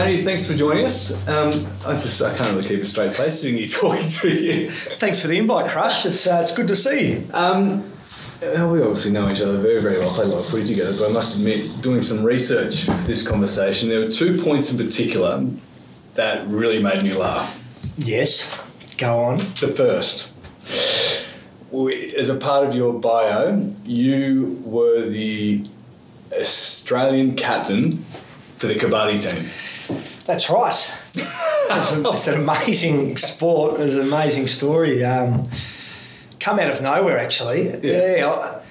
Tony, thanks for joining us. I can't really keep a straight face sitting here talking to you. Thanks for the invite, Crush. It's good to see you. We obviously know each other very, very well, played a lot of footy together, but I must admit, doing some research for this conversation, there were 2 points in particular that really made me laugh. Yes, go on. The first, as a part of your bio, you were the Australian captain for the Kabaddi team. That's right. It's an amazing sport. It's an amazing story. Come out of nowhere, actually. Yeah.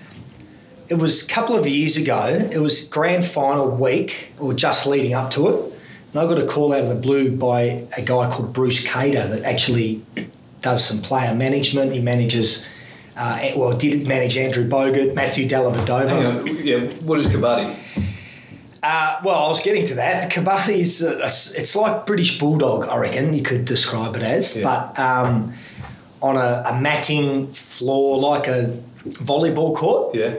It was a couple of years ago. It was grand final week, or just leading up to it. And I got a call out of the blue by a guy called Bruce Cater that actually does some player management. He manages, did manage Andrew Bogut, Matthew Dellavedova. Yeah, what is Kabaddi? I was getting to that. Kabaddi is it's like British Bulldog, I reckon you could describe it as, but on a matting floor like a volleyball court. Yeah.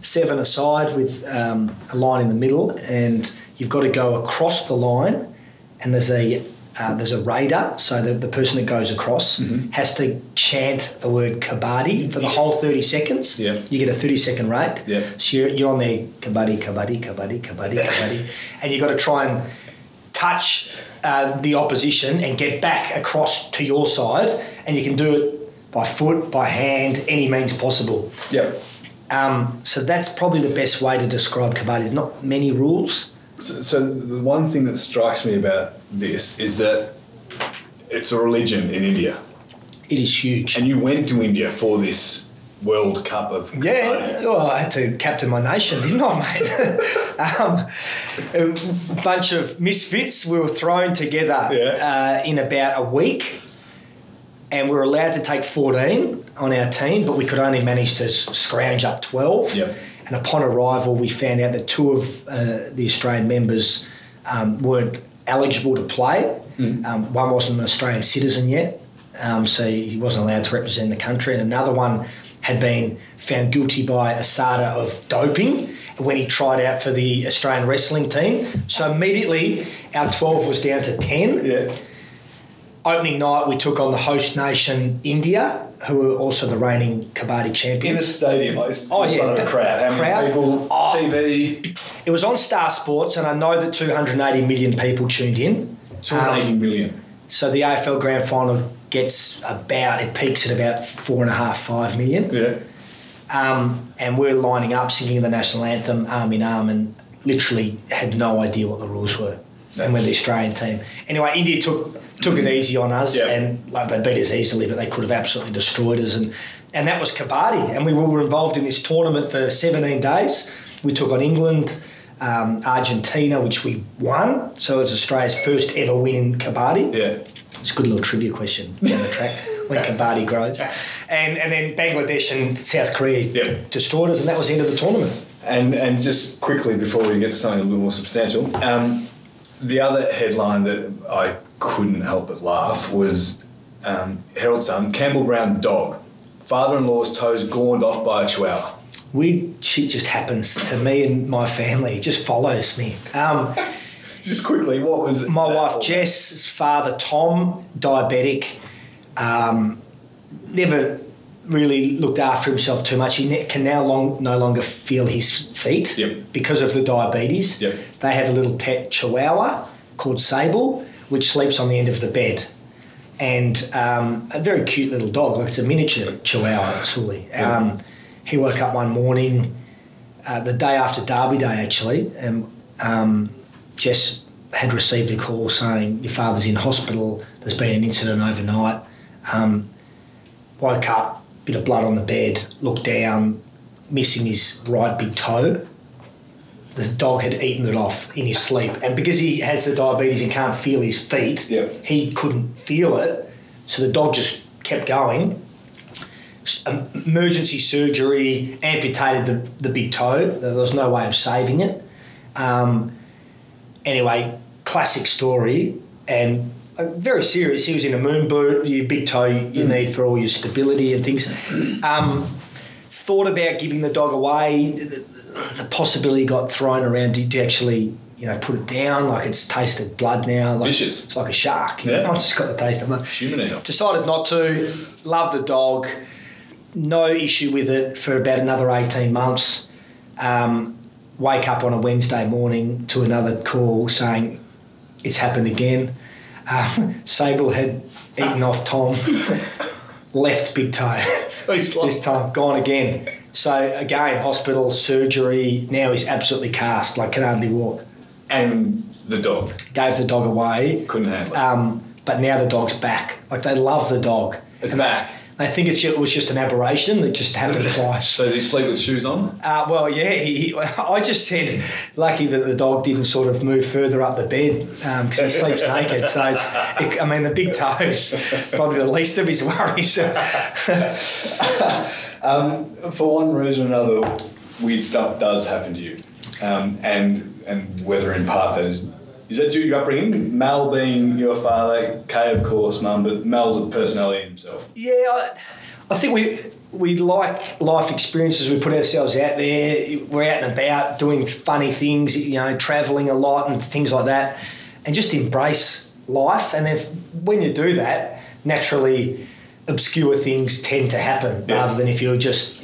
7 aside with a line in the middle, and you've got to go across the line, and there's a raider, so the person that goes across has to chant the word Kabaddi for the whole 30 seconds. Yeah. You get a 30-second rate. Yeah. So you're on there, Kabaddi, Kabaddi, Kabaddi, Kabaddi, Kabaddi, and you've got to try and touch the opposition and get back across to your side, and you can do it by foot, by hand, any means possible. Yeah. So that's probably the best way to describe Kabaddi. There's not many rules. So the one thing that strikes me about this is that it's a religion in India. It is huge. And you went to India for this World Cup of Kabaddi. Yeah, well, I had to captain my nation, didn't I, mate? A bunch of misfits. We were thrown together in about a week, and we were allowed to take 14 on our team, but we could only manage to scrounge up 12. Yep. And upon arrival, we found out that 2 of the Australian members weren't eligible to play. One wasn't an Australian citizen yet, so he wasn't allowed to represent the country. And another one had been found guilty by ASADA of doping when he tried out for the Australian wrestling team. So immediately, our 12 was down to 10. Yeah. Opening night, we took on the host nation, India, who were also the reigning Kabaddi champions. In a stadium, in front of a crowd. How many people? TV? It was on Star Sports, and I know that 280 million people tuned in. 280 million. So the AFL Grand Final peaks at about 4.5, 5 million. Yeah. And we're lining up, singing the national anthem, arm in arm, and literally had no idea what the rules were. And we're the Australian team. Anyway, India took it easy on us, and they beat us easily, but they could have absolutely destroyed us. And that was Kabaddi. And we were involved in this tournament for 17 days. We took on England, Argentina, which we won. So it was Australia's first ever win in Kabaddi. Yeah. It's a good little trivia question down the track when Kabaddi grows. And then Bangladesh and South Korea destroyed us, and that was the end of the tournament. And just quickly, before we get to something a little more substantial, the other headline that I couldn't help but laugh was Herald Sun, Campbell Brown dog, father-in-law's toes gorned off by a chihuahua. Shit just happens to me and my family. It just follows me. Just quickly, what was it? My wife Jess's father Tom, diabetic, never really looked after himself too much. He can now no longer feel his feet because of the diabetes. Yep. They have a little pet chihuahua called Sewell, which sleeps on the end of the bed. And a very cute little dog, like it's a miniature chihuahua, Sully. He woke up one morning, the day after Derby Day actually, and Jess had received a call saying, your father's in hospital, there's been an incident overnight. Woke up, bit of blood on the bed, looked down, missing his right big toe. The dog had eaten it off in his sleep. And because he has the diabetes and can't feel his feet, he couldn't feel it. So the dog just kept going. Emergency surgery, amputated the big toe. There was no way of saving it. Anyway, classic story. And very serious. He was in a moon boot, your big toe you need for all your stability and things. Thought about giving the dog away. The possibility got thrown around to actually, put it down. Like, it's tasted blood now. Like, vicious. It's like a shark. Yeah. I've just got the taste of it. Human. Decided not to. Love the dog. No issue with it for about another 18 months. Wake up on a Wednesday morning to another call saying it's happened again. Sewell had eaten off Tom. Left big toe. This time, gone again. So again, hospital, surgery. Now he's absolutely cast, like can hardly walk. And the dog gave the dog away. Couldn't handle it. But now the dog's back. Like, they love the dog. It's back. They think it was just an aberration that just happened twice. So does he sleep with shoes on? Well, yeah. I just said lucky that the dog didn't sort of move further up the bed because he sleeps naked. So, the big toe's probably the least of his worries. For one reason or another, weird stuff does happen to you. And whether in part that is that due to your upbringing? Mal being your father, Kay of course, Mum, but Mal's a personality himself. Yeah, I think we like life experiences. We put ourselves out there. We're out and about doing funny things, travelling a lot and things like that, and just embrace life. And then when you do that, naturally obscure things tend to happen rather than if you're just,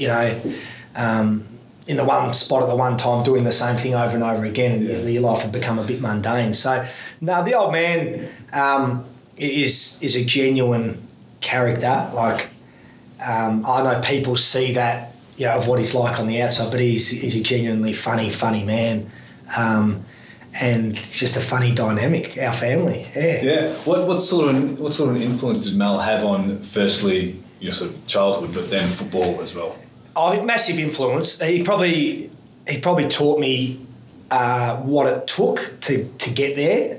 in the one spot at the one time doing the same thing over and over again, and your life would become a bit mundane. So, no, the old man is a genuine character. Like, I know people see that, of what he's like on the outside, but he's a genuinely funny man, and just a funny dynamic. Our family, yeah. What sort of influence did Mal have on, firstly, your sort of childhood, but then football as well? Oh, massive influence. He probably taught me what it took to get there.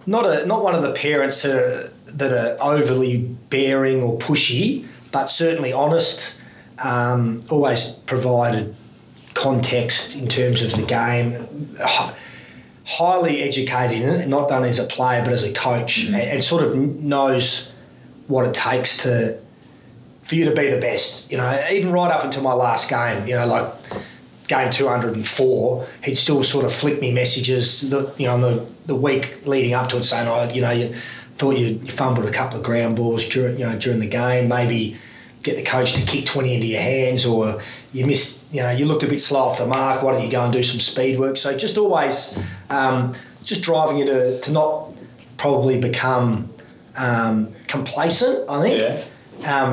Not one of the parents that are overly bearing or pushy, but certainly honest. Always provided context in terms of the game. Highly educated in it, not done as a player but as a coach, and sort of knows what it takes for you to be the best, even right up until my last game, like game 204, he'd still sort of flick me messages, the week leading up to it saying, you thought you fumbled a couple of ground balls during the game, maybe get the coach to kick 20 into your hands, or you missed, you looked a bit slow off the mark, why don't you go and do some speed work? So just always just driving you to not probably become complacent, I think. Yeah.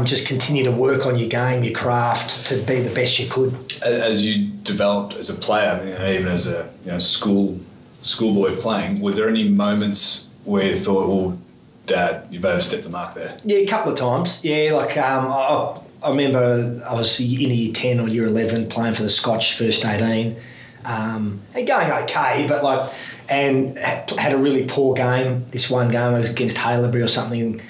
Just continue to work on your game, your craft, to be the best you could. As you developed as a player, even as a schoolboy playing, were there any moments where you thought, "Oh, Dad, you've overstepped the mark there"? Yeah, a couple of times. Yeah, like I remember I was in year 10 or year 11 playing for the Scotch first 18, and going okay, but and had a really poor game. This one game I was against Haileybury or something.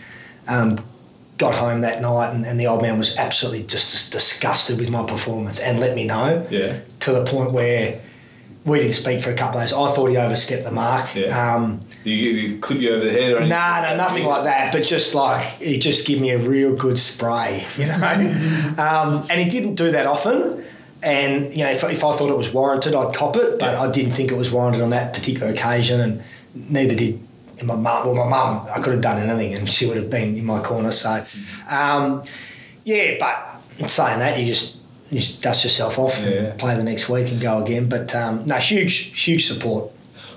Got home that night and the old man was absolutely just disgusted with my performance and let me know. Yeah. To the point where we didn't speak for a couple of days. I thought he overstepped the mark. Yeah. He clip you over the head or anything? No, nothing like that. But just he just gave me a real good spray, and he didn't do that often. And if I thought it was warranted, I'd cop it. But I didn't think it was warranted on that particular occasion, and neither did. My mum, I could have done anything and she would have been in my corner. So, but in saying that, you just dust yourself off and play the next week and go again. But, huge support.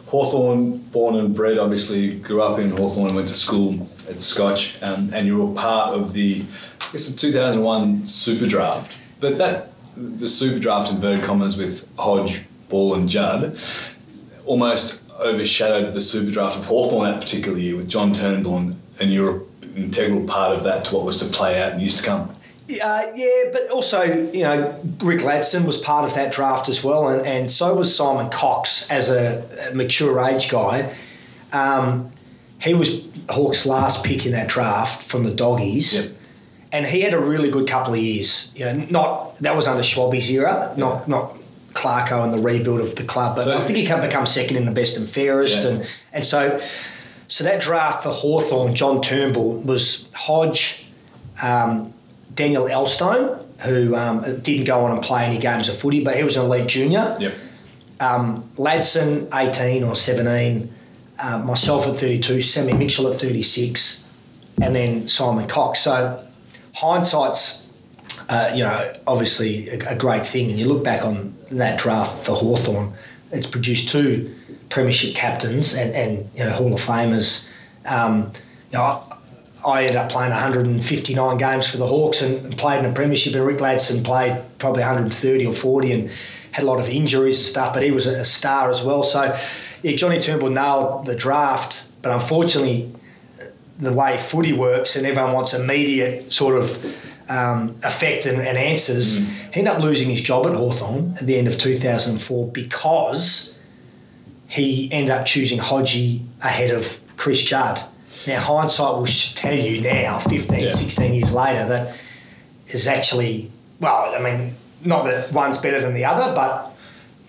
Hawthorn, born and bred, obviously grew up in Hawthorn and went to school at Scotch, and you were part of the 2001 Super Draft. But the Super Draft, inverted commas, with Hodge, Ball and Judd, almost overshadowed the Super Draft of Hawthorn that particular year with John Turnbull, and you were an integral part of that to what was to play out in years to come. But also, Rick Ladson was part of that draft as well, and so was Simon Cox as a mature age guy. He was Hawks' last pick in that draft from the Doggies, and he had a really good couple of years. That was under Schwabby's era, not Clarko and the rebuild of the club, but I think he can become second in the best and fairest, and so that draft for Hawthorn, John Turnbull, was Hodge, Daniel Elstone, who didn't go on and play any games of footy, but he was an elite junior. Ladson, 18 or 17, myself at 32, Sammy Mitchell at 36, and then Simon Cox. So hindsight's, obviously a great thing. And you look back on that draft for Hawthorn, it's produced 2 premiership captains and Hall of Famers. I ended up playing 159 games for the Hawks and played in a premiership, and Rick Ladson played probably 130 or 40 and had a lot of injuries and stuff, but he was a star as well. So, yeah, Johnny Turnbull nailed the draft, but unfortunately the way footy works and everyone wants immediate sort of effect and answers, he ended up losing his job at Hawthorn at the end of 2004 because he ended up choosing Hodgie ahead of Chris Judd. Now, hindsight will tell you now, 15, 16 years later, that is actually, well, I mean, not that one's better than the other, but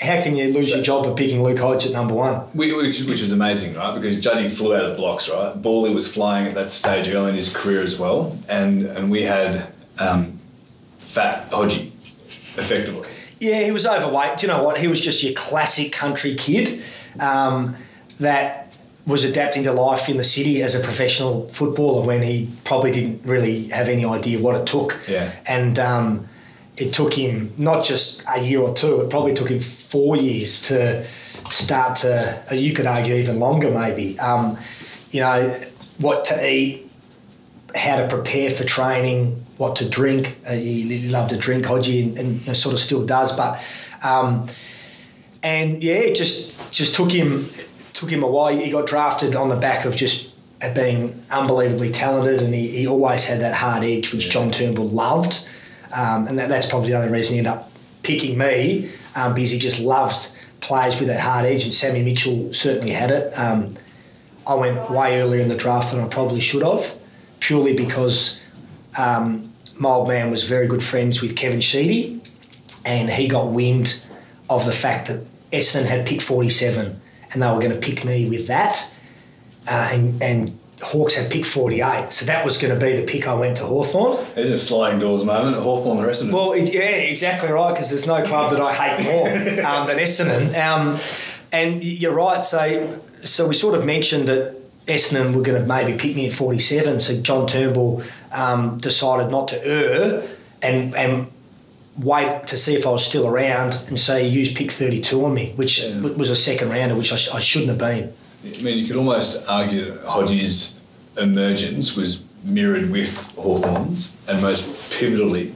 how can you lose your job for picking Luke Hodge at number 1? Which was amazing, right? Because Juddy flew out of the blocks, right? Bawley was flying at that stage early in his career as well, and we had fat Hodgie, effectively. Yeah, he was overweight. Do you know what? He was just your classic country kid that was adapting to life in the city as a professional footballer when he probably didn't really have any idea what it took. Yeah. And it took him not just a year or 2, it probably took him 4 years to start to, you could argue even longer maybe, what to eat, how to prepare for training, what to drink. He loved to drink, Hodgie, and sort of still does. But, it just took him a while. He got drafted on the back of just being unbelievably talented, and he always had that hard edge, which John Turnbull loved. And that's probably the only reason he ended up picking me, because he just loved players with that hard edge, and Sammy Mitchell certainly had it. I went way earlier in the draft than I probably should have, purely because my old man was very good friends with Kevin Sheedy, and he got wind of the fact that Essendon had picked 47 and they were going to pick me with that, and Hawks had picked 48, so that was going to be the pick. I went to Hawthorn. There's a sliding doors moment at Hawthorn and Essendon. Well, exactly right, because there's no club that I hate more than Essendon. And you're right, so we sort of mentioned that Essendon were going to maybe pick me at 47, so John Turnbull decided not to err and wait to see if I was still around, and so he used pick 32 on me, which was a second rounder, which I shouldn't have been. I mean, you could almost argue that Hodgie's emergence was mirrored with Hawthorn's, and most pivotably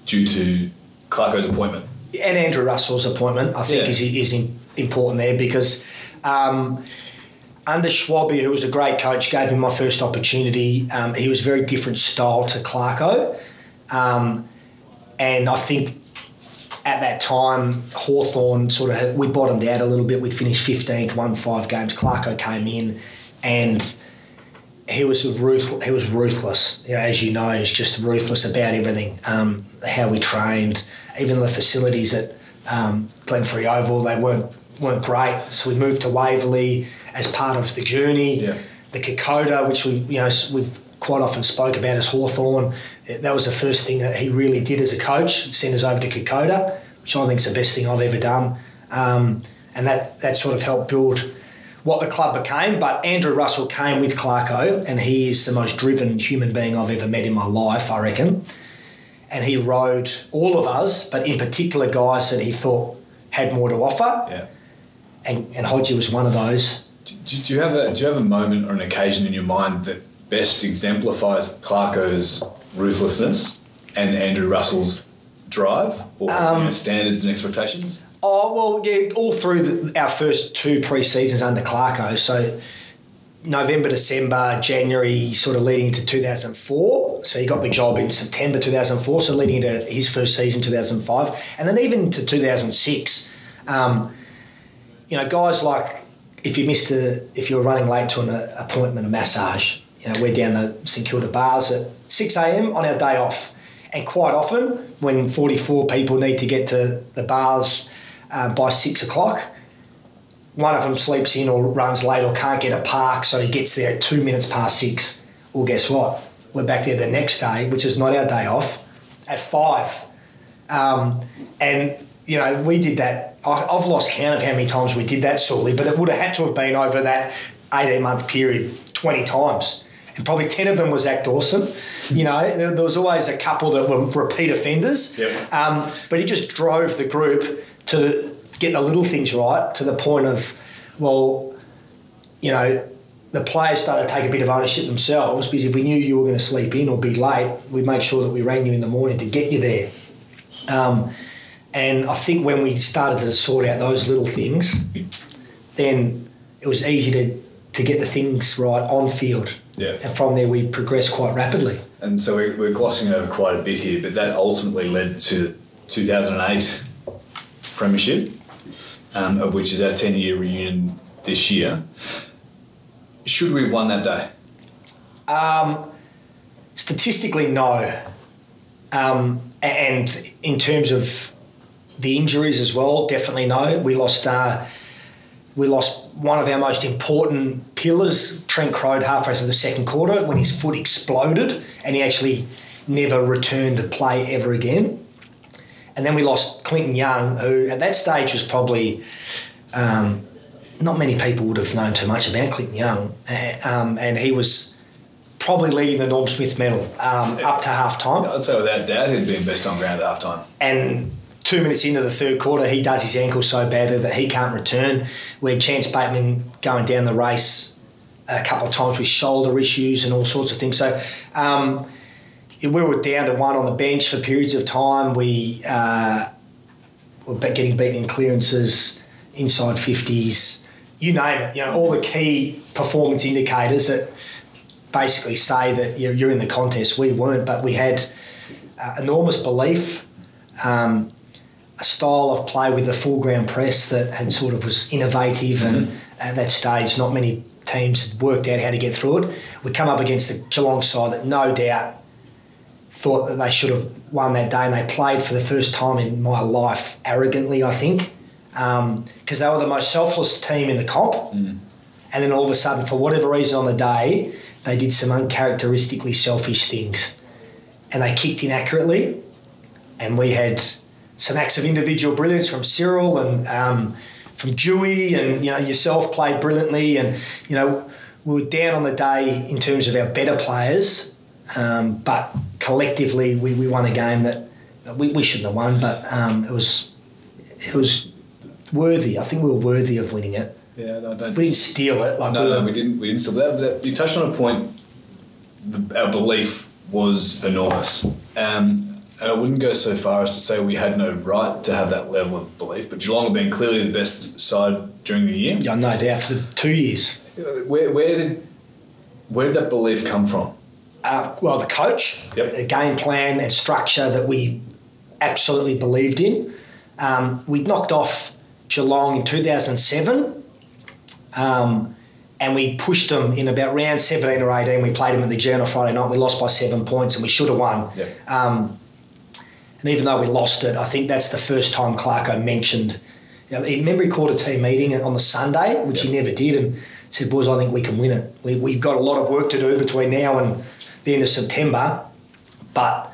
due to Clarko's appointment. And Andrew Russell's appointment, I think, is important there, because under Schwabby, who was a great coach, gave me my first opportunity. He was very different style to Clarko. And I think at that time, Hawthorn we bottomed out a little bit. We'd finished 15th, won 5 games. Clarko came in, and he was ruthless. As you know, he's just ruthless about everything. How we trained, even the facilities at Glenferrie Oval, they weren't great. So we moved to Waverley as part of the journey. Yeah. The Kokoda, which we've quite often spoke about as Hawthorn, that was the first thing that he really did as a coach, sent us over to Kokoda, which I think is the best thing I've ever done. And that sort of helped build what the club became. But Andrew Russell came with Clarko, and he is the most driven human being I've ever met in my life, I reckon. And he rode all of us, but in particular guys that he thought had more to offer. Yeah. And Hodgie was one of those. Do you have a moment or an occasion in your mind that best exemplifies Clarko's ruthlessness and Andrew Russell's drive or standards and expectations? Oh, well, yeah, all through our first 2 pre-seasons under Clarko. So November, December, January, sort of leading into 2004. So he got the job in September 2004, so leading into his first season, 2005. And then even to 2006, guys like, if you were running late to an appointment, a massage, we're down the St Kilda bars at 6 a.m. on our day off. And quite often, when 44 people need to get to the bars by 6 o'clock, one of them sleeps in or runs late or can't get a park, so he gets there at 2 minutes past 6. Well, guess what? We're back there the next day, which is not our day off, at 5. And we did that. I've lost count of how many times we did that, sorely, but it would have had to have been over that 18-month period 20 times. And probably 10 of them was Zach Dawson. There was always a couple that were repeat offenders. Yep. But he just drove the group to get the little things right, to the point of, the players started to take a bit of ownership themselves, because if we knew you were going to sleep in or be late, we'd make sure that we rang you in the morning to get you there. And I think when we started to sort out those little things, then it was easy to get the things right on field. Yeah. And from there we progressed quite rapidly. And so we're glossing over quite a bit here, but that ultimately led to 2008 premiership, of which is our 10-year reunion this year. Should we have won that day? Statistically, no. And in terms of the injuries as well, definitely no. We lost one of our most important pillars, Trent Crode, halfway through the second quarter when his foot exploded and he actually never returned to play ever again. And then we lost Clinton Young, who at that stage was probably... not many people would have known too much about Clinton Young, and he was probably leading the Norm Smith medal up to half-time. I'd say without doubt he'd been best on ground at half-time. And 2 minutes into the third quarter, he does his ankle so badly that he can't return. We had Chance Bateman going down the race a couple of times with shoulder issues and all sorts of things. So we were down to one on the bench for periods of time. We were getting beaten in clearances, inside 50s, you name it, all the key performance indicators that basically say that you're in the contest. We weren't, but we had enormous belief, a style of play with the full ground press that had sort of was innovative, and at that stage not many teams had worked out how to get through it. We come up against the Geelong side that no doubt thought that they should have won that day, and they played for the first time in my life arrogantly, I think. Because they were the most selfless team in the comp, and then all of a sudden, for whatever reason on the day, they did some uncharacteristically selfish things, and they kicked inaccurately, and we had some acts of individual brilliance from Cyril and from Dewey, and yourself played brilliantly, and we were down on the day in terms of our better players, but collectively we won a game that we shouldn't have won, but it was worthy. I think we were worthy of winning it. Yeah, no, don't. We didn't steal it. We didn't. We didn't steal that. But you touched on a point. Our belief was enormous, and I wouldn't go so far as to say we had no right to have that level of belief. But Geelong have been clearly the best side during the year. Yeah, no doubt, for 2 years. Where did that belief come from? Well, the coach, Yep. The game plan and structure that we absolutely believed in. We knocked off Geelong in 2007, and we pushed them in about round 17 or 18. We played them at the G on a Friday night. We lost by 7 points, and we should have won. Yep. And even though we lost it, I think that's the first time Clarko mentioned. Remember, he called a team meeting on the Sunday, which he never did, and said, "Boys, I think we can win it. We've got a lot of work to do between now and the end of September, but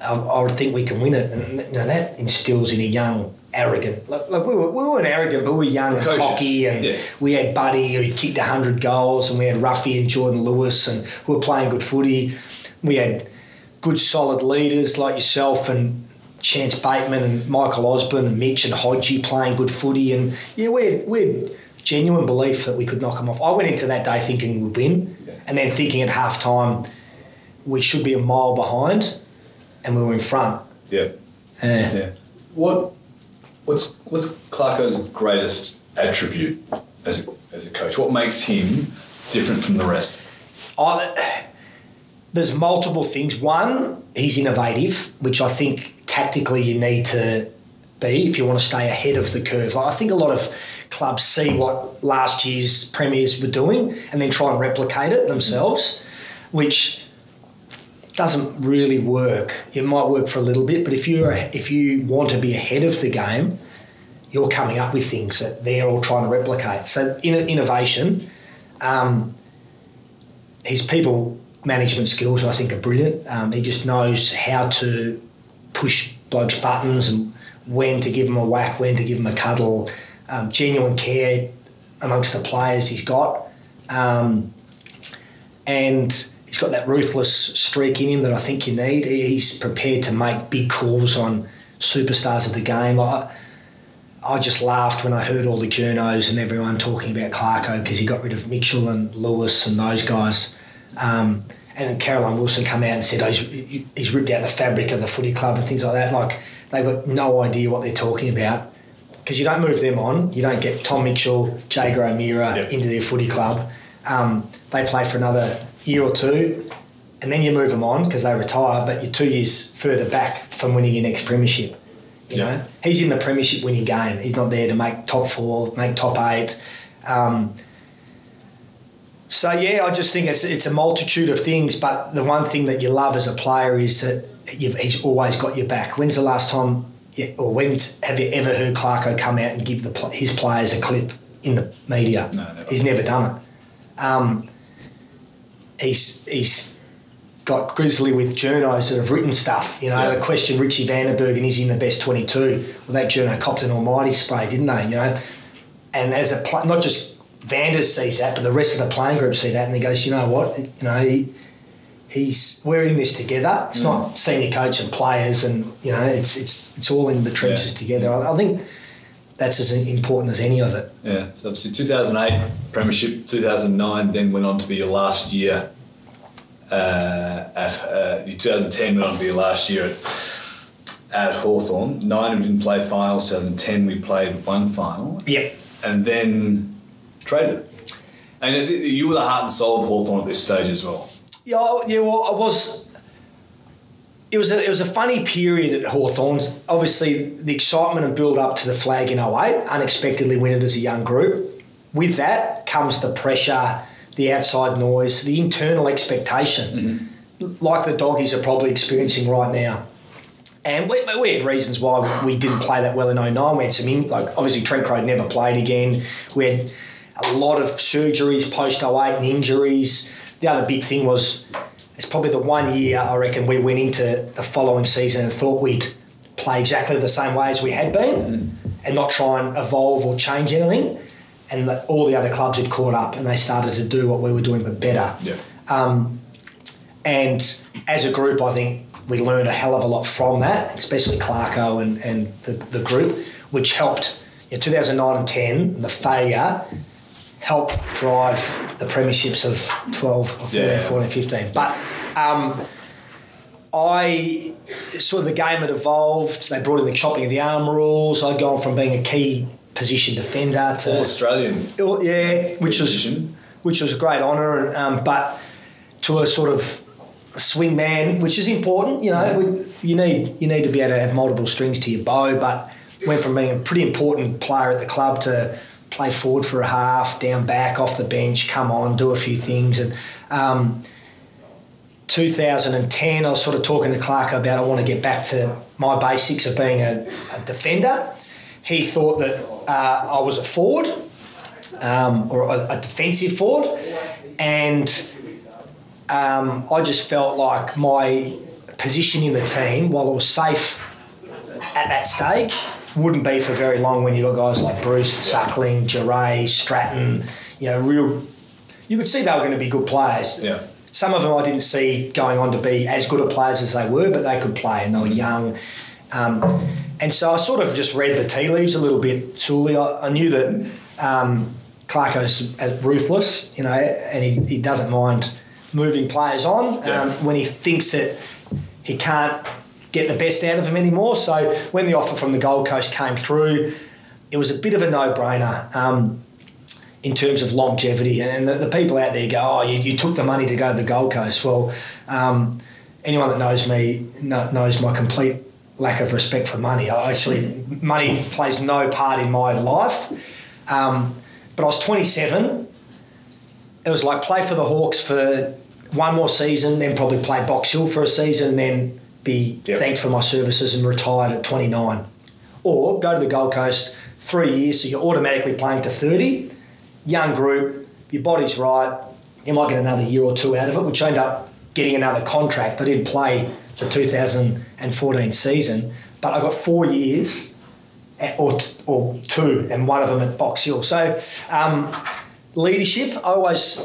I think we can win it." And that instills in a young, arrogant. Like we weren't arrogant, but we were young and cocky, and we had Buddy who kicked 100 goals, and we had Ruffy and Jordan Lewis, and who were playing good footy. We had good, solid leaders like yourself and Chance Bateman and Michael Osborne and Mitch and Hodgie playing good footy, and we had genuine belief that we could knock them off. I went into that day thinking we'd win, and then thinking at half time we should be a mile behind, and we were in front. Yeah. What's Clarko's greatest attribute as a coach? What makes him different from the rest? There's multiple things. One, he's innovative, which I think tactically you need to be if you want to stay ahead of the curve. I think a lot of clubs see what last year's premiers were doing and then try and replicate it themselves, which doesn't really work. It might work for a little bit, but if you want to be ahead of the game, you're coming up with things that they're all trying to replicate. So innovation, his people management skills I think are brilliant. He just knows how to push blokes' buttons and when to give them a whack, when to give them a cuddle, genuine care amongst the players he's got. And he's got that ruthless streak in him that I think you need. He's prepared to make big calls on superstars of the game. I just laughed when I heard all the journos and everyone talking about Clarko because he got rid of Mitchell and Lewis and those guys. And Caroline Wilson come out and said, oh, he's ripped out the fabric of the footy club and things like that. Like, they've got no idea what they're talking about because you don't move them on. You don't get Tom Mitchell, Jager O'Meara into their footy club. They play for another year or two and then you move them on because they retire, but you're 2 years further back from winning your next premiership. You know, he's in the premiership winning game. He's not there to make top 4, make top 8. So, yeah, I just think it's a multitude of things, but the one thing that you love as a player is that he's always got your back. When's the last time, have you ever heard Clarko come out and give his players a clip in the media? No, never. He's never done it. He's got Grizzly with journos that have written stuff. You know, the question Richie Vandenberg and is he in the best 22? Well, that journo copped an almighty spray, didn't they? You know, and as a not just Vanders sees that, but the rest of the playing group see that, and he goes, you know what? You know, we're in this together. It's not senior coach and players, and you know, it's all in the trenches together. I think that's as important as any of it. Yeah. So obviously 2008 premiership, 2009 then went on to be your last year. 2010 went on to be your last year at Hawthorn. 9 we didn't play finals. 2010 we played one final. Yep. And then traded. And you were the heart and soul of Hawthorn at this stage as well. Yeah. Well, I was. It was a funny period at Hawthorn. Obviously, the excitement and build up to the flag in 08, unexpectedly win it as a young group. With that comes the pressure, the outside noise, the internal expectation, like the doggies are probably experiencing right now. And we had reasons why we didn't play that well in 09. We had some, obviously Trent Crowe never played again. We had a lot of surgeries post 08 and injuries. The other big thing was, it's probably the 1 year I reckon we went into the following season and thought we'd play exactly the same way as we had been and not try and evolve or change anything. And all the other clubs had caught up and they started to do what we were doing but better. Yeah. And as a group, I think we learned a hell of a lot from that, especially Clarko and the group, which helped in 2009 and 10, the failure helped drive the premierships of 12 or 13, 14, 15. But the game had evolved. They brought in the chopping of the arm rules. I'd gone from being a key position defender to All-Australian. Which was a great honour, but to a sort of swing man, which is important. You know, you need to be able to have multiple strings to your bow. But went from being a pretty important player at the club to play forward for a half, down back, off the bench, come on, do a few things. And 2010, I was sort of talking to Clark about I want to get back to my basics of being a defender. He thought that I was a forward or a defensive forward, and I just felt like my position in the team, while it was safe at that stage, wouldn't be for very long when you got guys like Bruce, Suckling, Geray, Stratton, you could see they were going to be good players. Yeah. Some of them I didn't see going on to be as good a players as they were, but they could play and they were young. And so I sort of just read the tea leaves a little bit, Sully. I knew that Clarko's ruthless, and he doesn't mind moving players on when he thinks that he can't get the best out of him anymore. So when the offer from the Gold Coast came through, it was a bit of a no-brainer in terms of longevity. And the people out there go, oh, you took the money to go to the Gold Coast. Well, anyone that knows me knows my complete lack of respect for money. Money plays no part in my life. But I was 27. It was like play for the Hawks for one more season, then probably play Box Hill for a season, and then be thanked for my services and retired at 29. Or go to the Gold Coast 3 years, so you're automatically playing to 30. Young group, your body's right, you might get another year or two out of it, which I ended up getting another contract. I didn't play the 2014 season, but I got 4 years or two, and one of them at Box Hill. So leadership, I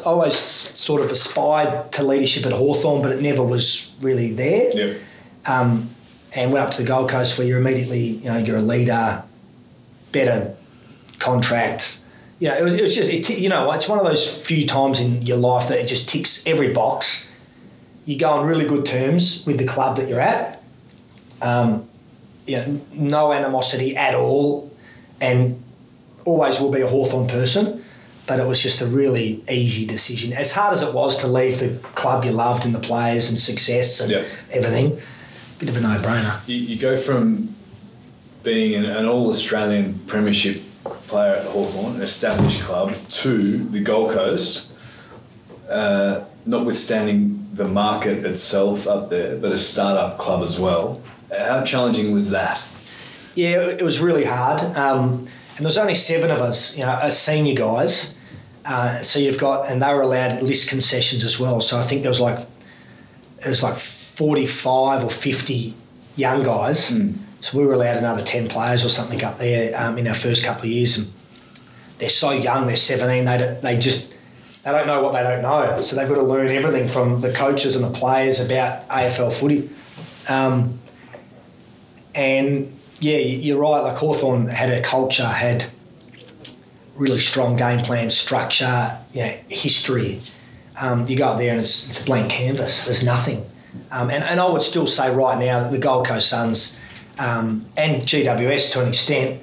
always sort of aspired to leadership at Hawthorn, but it never was really there. Yep. And went up to the Gold Coast where you're immediately, you're a leader, better contract. It was just, it's one of those few times in your life that it just ticks every box. You go on really good terms with the club that you're at. No animosity at all, and always will be a Hawthorn person. But it was just a really easy decision. As hard as it was to leave the club you loved and the players and success and everything, bit of a no-brainer. You go from being an all-Australian premiership player at Hawthorn, an established club, to the Gold Coast, notwithstanding the market itself up there, but a start-up club as well. How challenging was that? Yeah, it was really hard. And there's only 7 of us, as senior guys. So you've got, and they were allowed list concessions as well. So I think there was like 45 or 50 young guys. So we were allowed another 10 players or something up there in our first couple of years. And they're so young, they're 17, they don't know what they don't know. So they've got to learn everything from the coaches and the players about AFL footy. And yeah, you're right, like Hawthorn had a culture, had really strong game plan, structure, history. You go up there and it's a blank canvas. There's nothing. And I would still say right now that the Gold Coast Suns and GWS to an extent,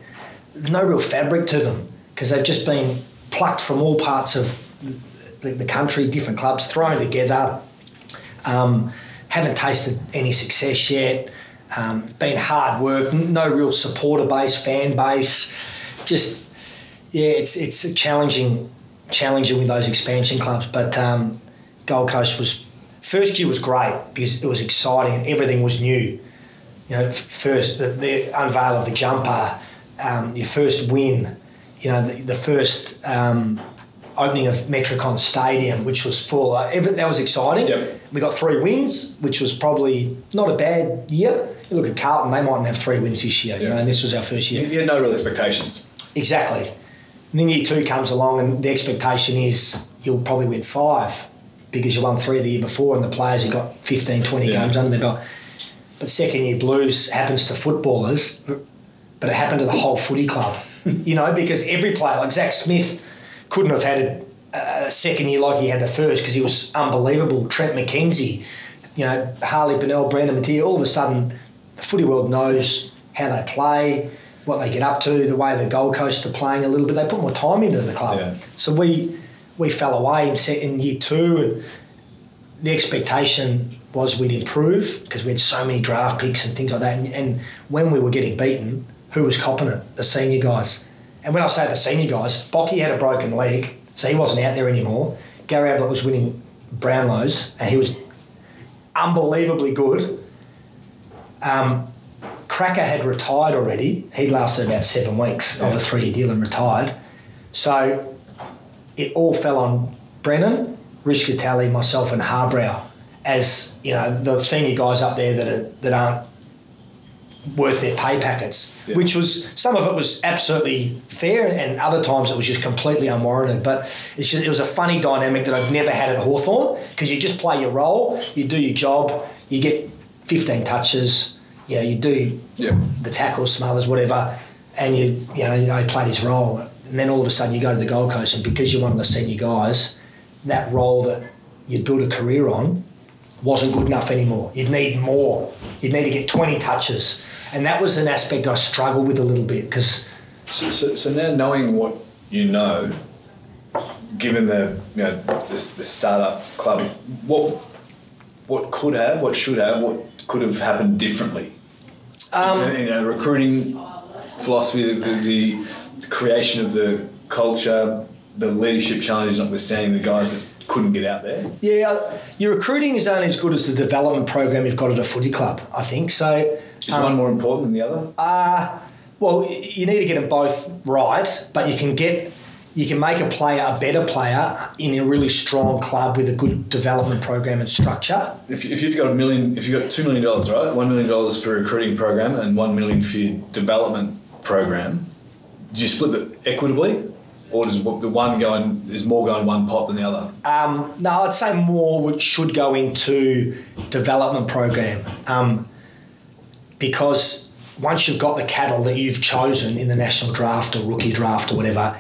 there's no real fabric to them because they've just been plucked from all parts of the country, different clubs, thrown together, haven't tasted any success yet, been hard work, no real supporter base, fan base, just, it's challenging with those expansion clubs, but Gold Coast first year was great because it was exciting and everything was new. First, the unveil of the jumper, your first win, the first opening of Metricon Stadium, which was full. That was exciting. Yep. We got 3 wins, which was probably not a bad year. You look at Carlton, they mightn't have 3 wins this year, and this was our first year. You had no real expectations. Exactly. And then year 2 comes along and the expectation is you'll probably win 5 because you won 3 the year before and the players have got 15, 20 games under their belt. But second year blues happens to footballers, but it happened to the whole footy club, because every player, like Zach Smith, couldn't have had a second year like he had the first because he was unbelievable. Trent McKenzie, Harley Bennell, Brandon Mattia, all of a sudden the footy world knows how they play, what they get up to, the way the Gold Coast are playing a little bit. They put more time into the club. Yeah. So we fell away in year 2 and the expectation was we'd improve because we had so many draft picks and things like that. And when we were getting beaten, who was copping it? The senior guys. And when I say the senior guys, Bocky had a broken leg, so he wasn't out there anymore. Gary Ablett was winning Brownlows, and he was unbelievably good. Cracker had retired already. He lasted about 7 weeks of a 3-year deal and retired. So it all fell on Brennan, Rishkatali, myself and Harbrow as, the senior guys up there that aren't worth their pay packets, which was, some of it was absolutely fair and other times it was just completely unwarranted. But it was a funny dynamic that I've never had at Hawthorn because you just play your role, you do your job, you get 15 touches, you do the tackles, smothers, whatever, and you played his role. And then all of a sudden you go to the Gold Coast and because you're one of the senior guys, that role that you'd built a career on wasn't good enough anymore. You'd need more. You'd need to get 20 touches. And that was an aspect I struggled with a little bit because... So now knowing what you know, given the startup club, what could have, what should have, what could have happened differently? Recruiting philosophy, the creation of the culture, the leadership challenges notwithstanding, the guys that couldn't get out there? Yeah, your recruiting is only as good as the development program you've got at a footy club, I think. So... Is one more important than the other? Well, you need to get them both right, but you can make a player a better player in a really strong club with a good development program and structure. If you've got $2 million, right? $1 million for a recruiting program and $1 million for your development program, do you split it equitably, or does is more going one pot than the other? No, I'd say more should go into development program, because once you've got the cattle that you've chosen in the national draft or rookie draft or whatever,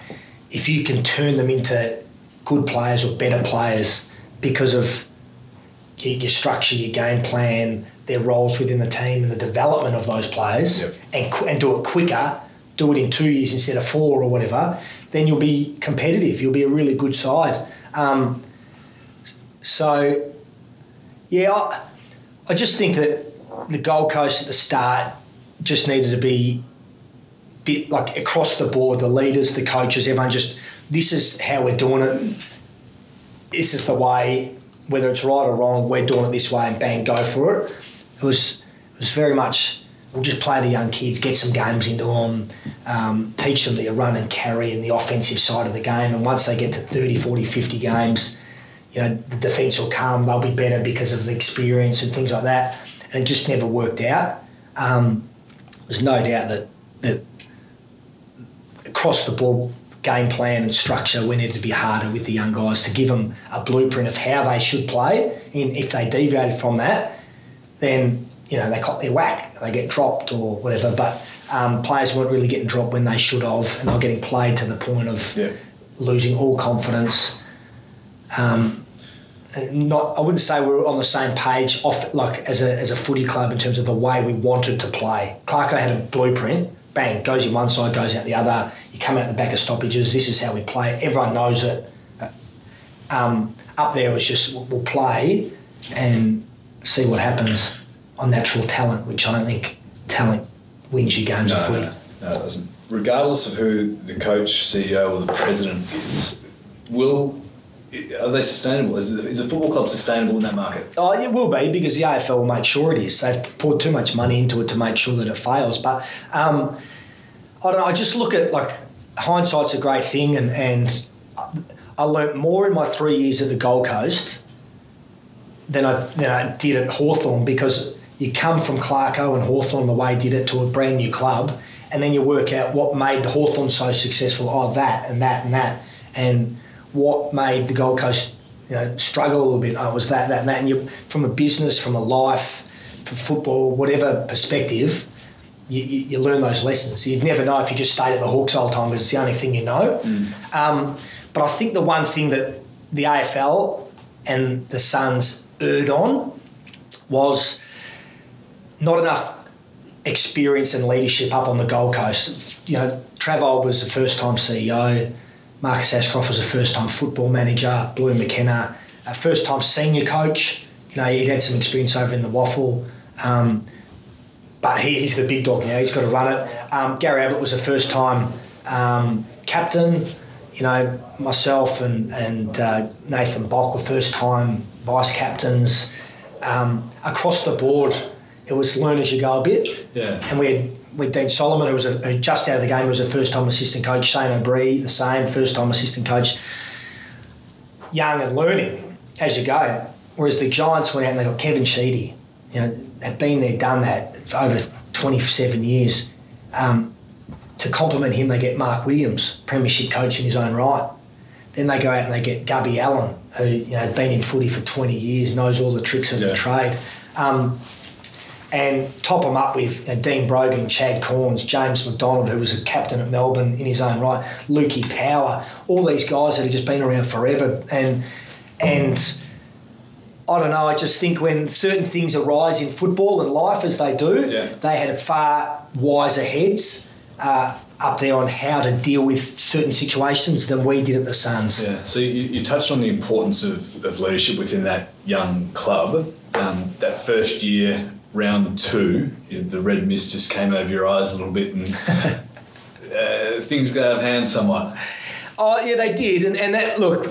if you can turn them into good players or better players because of your structure, your game plan, their roles within the team and the development of those players, and do it quicker, do it in 2 years instead of 4 or whatever, then you'll be competitive. You'll be a really good side. I just think that the Gold Coast at the start just needed to be a bit like across the board, the leaders, the coaches, everyone just, this is how we're doing it. This is the way, whether it's right or wrong, we're doing it this way and bang, go for it. It was very much, we'll just play the young kids, get some games into them, teach them the run and carry and the offensive side of the game. And once they get to 30, 40, 50 games, the defence will come, they'll be better because of the experience and things like that. And it just never worked out. There's no doubt that across the board, game plan and structure, we need to be harder with the young guys to give them a blueprint of how they should play. And if they deviated from that, then they caught their whack, they get dropped or whatever. But players weren't really getting dropped when they should have, and they're getting played to the point of losing all confidence. I wouldn't say we were on the same page as a footy club in terms of the way we wanted to play. Clarko had a blueprint. Bang, goes in one side, goes out the other. You come out the back of stoppages. This is how we play. Everyone knows it. Up there was just we'll play and see what happens on natural talent, which I don't think talent wins you games of footy. No, it doesn't. Regardless of who the coach, CEO, or the president is, are they sustainable? Is a football club sustainable in that market? Oh, it will be, because the AFL will make sure it is. They've poured too much money into it to make sure that it fails. But I don't know. I just look at hindsight's a great thing, and I learnt more in my 3 years at the Gold Coast than I did at Hawthorn, because you come from Clarko and Hawthorn the way he did it to a brand new club, and then you work out what made Hawthorn so successful. Oh, that and that and that, and what made the Gold Coast struggle a little bit. Oh, it was that and that. And you, from a business, from a life, from football, whatever perspective, you learn those lessons. You'd never know if you just stayed at the Hawks all the time, because it's the only thing you know. But I think the one thing that the AFL and the Suns erred on was not enough experience and leadership up on the Gold Coast. Trav was the first-time CEO. Marcus Ashcroft was a first-time football manager. Blue McKenna, a first-time senior coach. He'd had some experience over in the Waffle. But he's the big dog now. He's got to run it. Gary Ablett was a first-time captain. Myself and Nathan Bock were first-time vice captains. Across the board, it was learn as you go a bit. Yeah. And we had Dean Solomon, who was just out of the game, was a first-time assistant coach. Shane O'Brien, the same, first-time assistant coach. Young and learning as you go. Whereas the Giants went out and they got Kevin Sheedy. Had been there, done that for over 27 years. To complement him, they get Mark Williams, premiership coach in his own right. Then they go out and they get Gubby Allen, who had been in footy for 20 years, knows all the tricks of the trade. And top them up with Dean Brogan, Chad Corns, James McDonald, who was a captain at Melbourne in his own right, Lukey Power, all these guys that have just been around forever. And I don't know, I just think when certain things arise in football and life as they do, they had far wiser heads up there on how to deal with certain situations than we did at the Suns. Yeah, so you touched on the importance of leadership within that young club. That first year, round 2, the red mist just came over your eyes a little bit, and things got out of hand somewhat. Oh, yeah, they did. And that, look...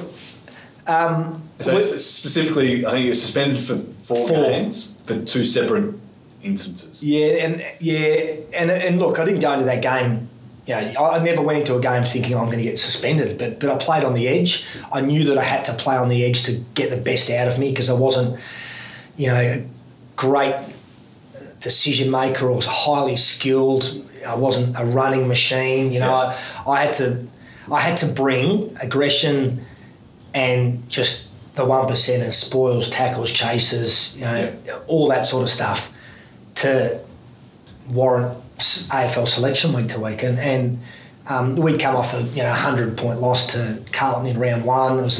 so specifically, I think you were suspended for 4 games for 2 separate instances. And look, I didn't go into that game. I never went into a game thinking I'm going to get suspended, but I played on the edge. I knew that I had to play on the edge to get the best out of me, because I wasn't, great decision maker or was highly skilled. I wasn't a running machine. You know, I had to bring aggression and just the 1%ers, spoils, tackles, chases, you know, all that sort of stuff to warrant AFL selection week to week. And we'd come off a 100-point loss to Carlton in round one. It was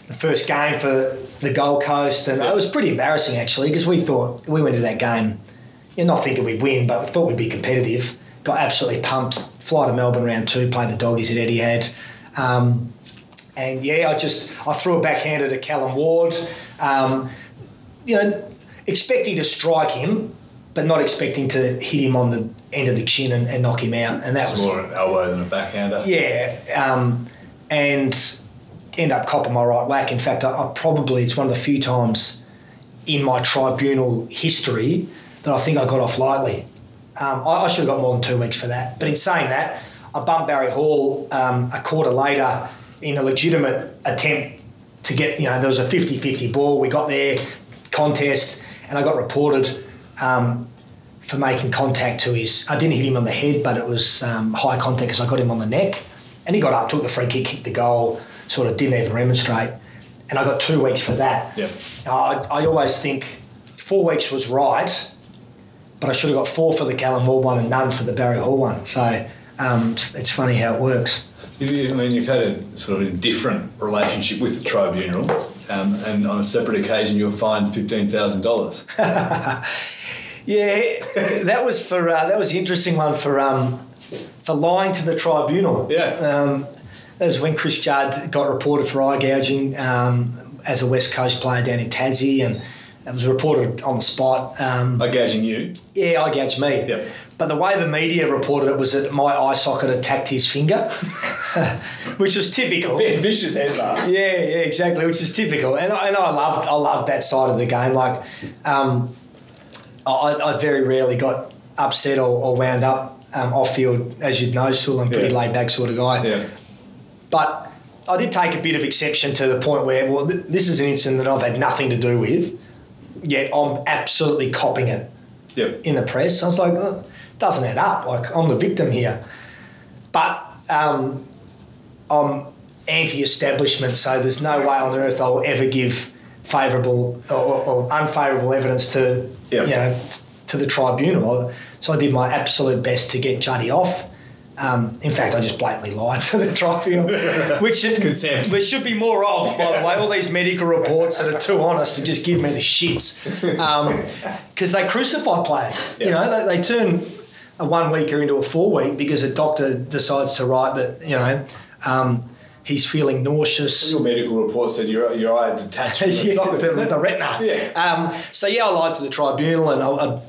the first game for the Gold Coast, and it was pretty embarrassing actually because we thought we went to that game, not thinking we'd win, but we thought we'd be competitive. Got absolutely pumped. Fly to Melbourne round two, played the doggies that Eddie had. And I threw a backhander to Callum Ward, expecting to strike him, but not expecting to hit him on the end of the chin and knock him out. And that was more an elbow than a backhander. Yeah, and end up copping my right whack. In fact, I probably, it's one of the few times in my tribunal history that I think I got off lightly. I should have got more than 2 weeks for that. But in saying that, I bumped Barry Hall a quarter later in a legitimate attempt to get, there was a 50-50 ball. We got there, contest, and I got reported for making contact to his... I didn't hit him on the head, but it was high contact because I got him on the neck. And he got up, took the free kick, kicked the goal, sort of didn't even remonstrate. And I got 2 weeks for that. Yep. I always think 4 weeks was right, but I should have got 4 for the Callum Ward one and none for the Barry Hall one. So it's funny how it works. You've had a sort of indifferent relationship with the tribunal, and on a separate occasion you were fined $15,000. Yeah, that was that was the interesting one for lying to the tribunal. Yeah. That was when Chris Judd got reported for eye gouging as a West Coast player down in Tassie, and it was reported on the spot. Eye gouging you? Yeah, eye gouged me. Yep. But the way the media reported it was that my eye socket attacked his finger, which was typical. Vicious headbutt. Yeah, exactly, which is typical. And I loved that side of the game. Like, I very rarely got upset or wound up off field, as you'd know, Sewell. I'm a pretty laid back sort of guy. Yeah. But I did take a bit of exception to the point where, this is an incident that I've had nothing to do with, yet I'm absolutely copping it in the press. I was like, it doesn't add up. Like, I'm the victim here. But I'm anti-establishment, so there's no way on earth I'll ever give favourable or unfavourable evidence to to the tribunal. So I did my absolute best to get Juddy off. In fact, I just blatantly lied to the tribunal, which there should be more of, by the way. All these medical reports that are too honest and just give me the shits, because they crucify players. Yeah. They turn a 1 weeker into a 4 week because a doctor decides to write that he's feeling nauseous. Your medical report said your eye had detached from the retina. Yeah. I lied to the tribunal, and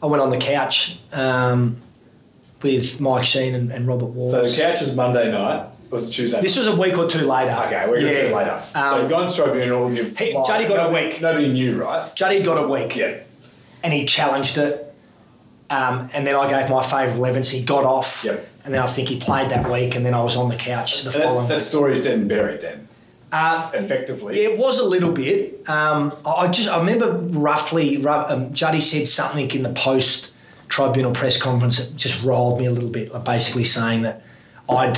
I went on the couch with Mike Sheen and Robert Walls. So the couch is Monday night. Was it Tuesday? This was a week or two later. Okay, a week or two later. So you've gone to tribunal. Juddy got a week. Nobody knew, right? Juddy's got a week. Yeah. And he challenged it. And then I gave my favourable evidence. He got off. Yep. And then I think he played that week, and then I was on the couch the following that story is dead and buried then, effectively. Yeah, it was a little bit. I remember roughly, Juddy said something in the post-tribunal press conference that just rolled me a little bit, like basically saying that I'd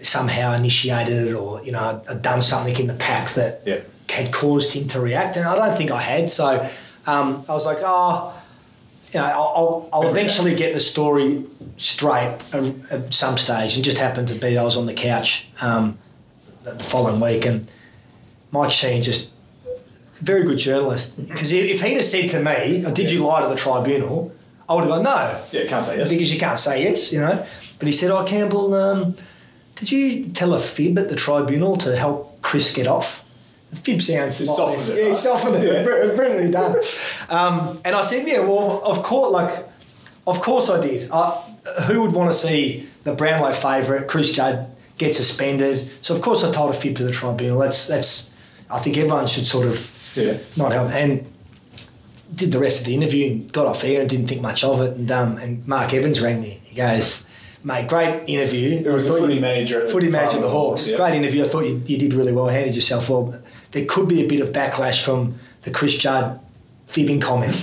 somehow initiated it, or, I'd done something in the pack that had caused him to react, and I don't think I had. So I was like, I'll eventually get the story straight at some stage. And just happened to be I was on the couch the following week, and Mike Sheen, just very good journalist, because if he'd have said to me, did you lie to the tribunal, I would have gone, no. Yeah, can't say yes. Because you can't say yes, But he said, Campbell, did you tell a fib at the tribunal to help Chris get off? The fib sounds like this. Yeah, he softened it. Brilliantly done. And I said, of course I did. Who would want to see the Brownlow favourite, Chris Judd, get suspended? So, of course, I told a fib to the tribunal. That's. I think everyone should sort of not help. And did the rest of the interview and got off air and didn't think much of it. And Mark Evans rang me. He goes, mate, great interview. There was a footy manager at the Hawks. Yep. Great interview. I thought you did really well, handled yourself well. But there could be a bit of backlash from the Chris Judd fibbing comment.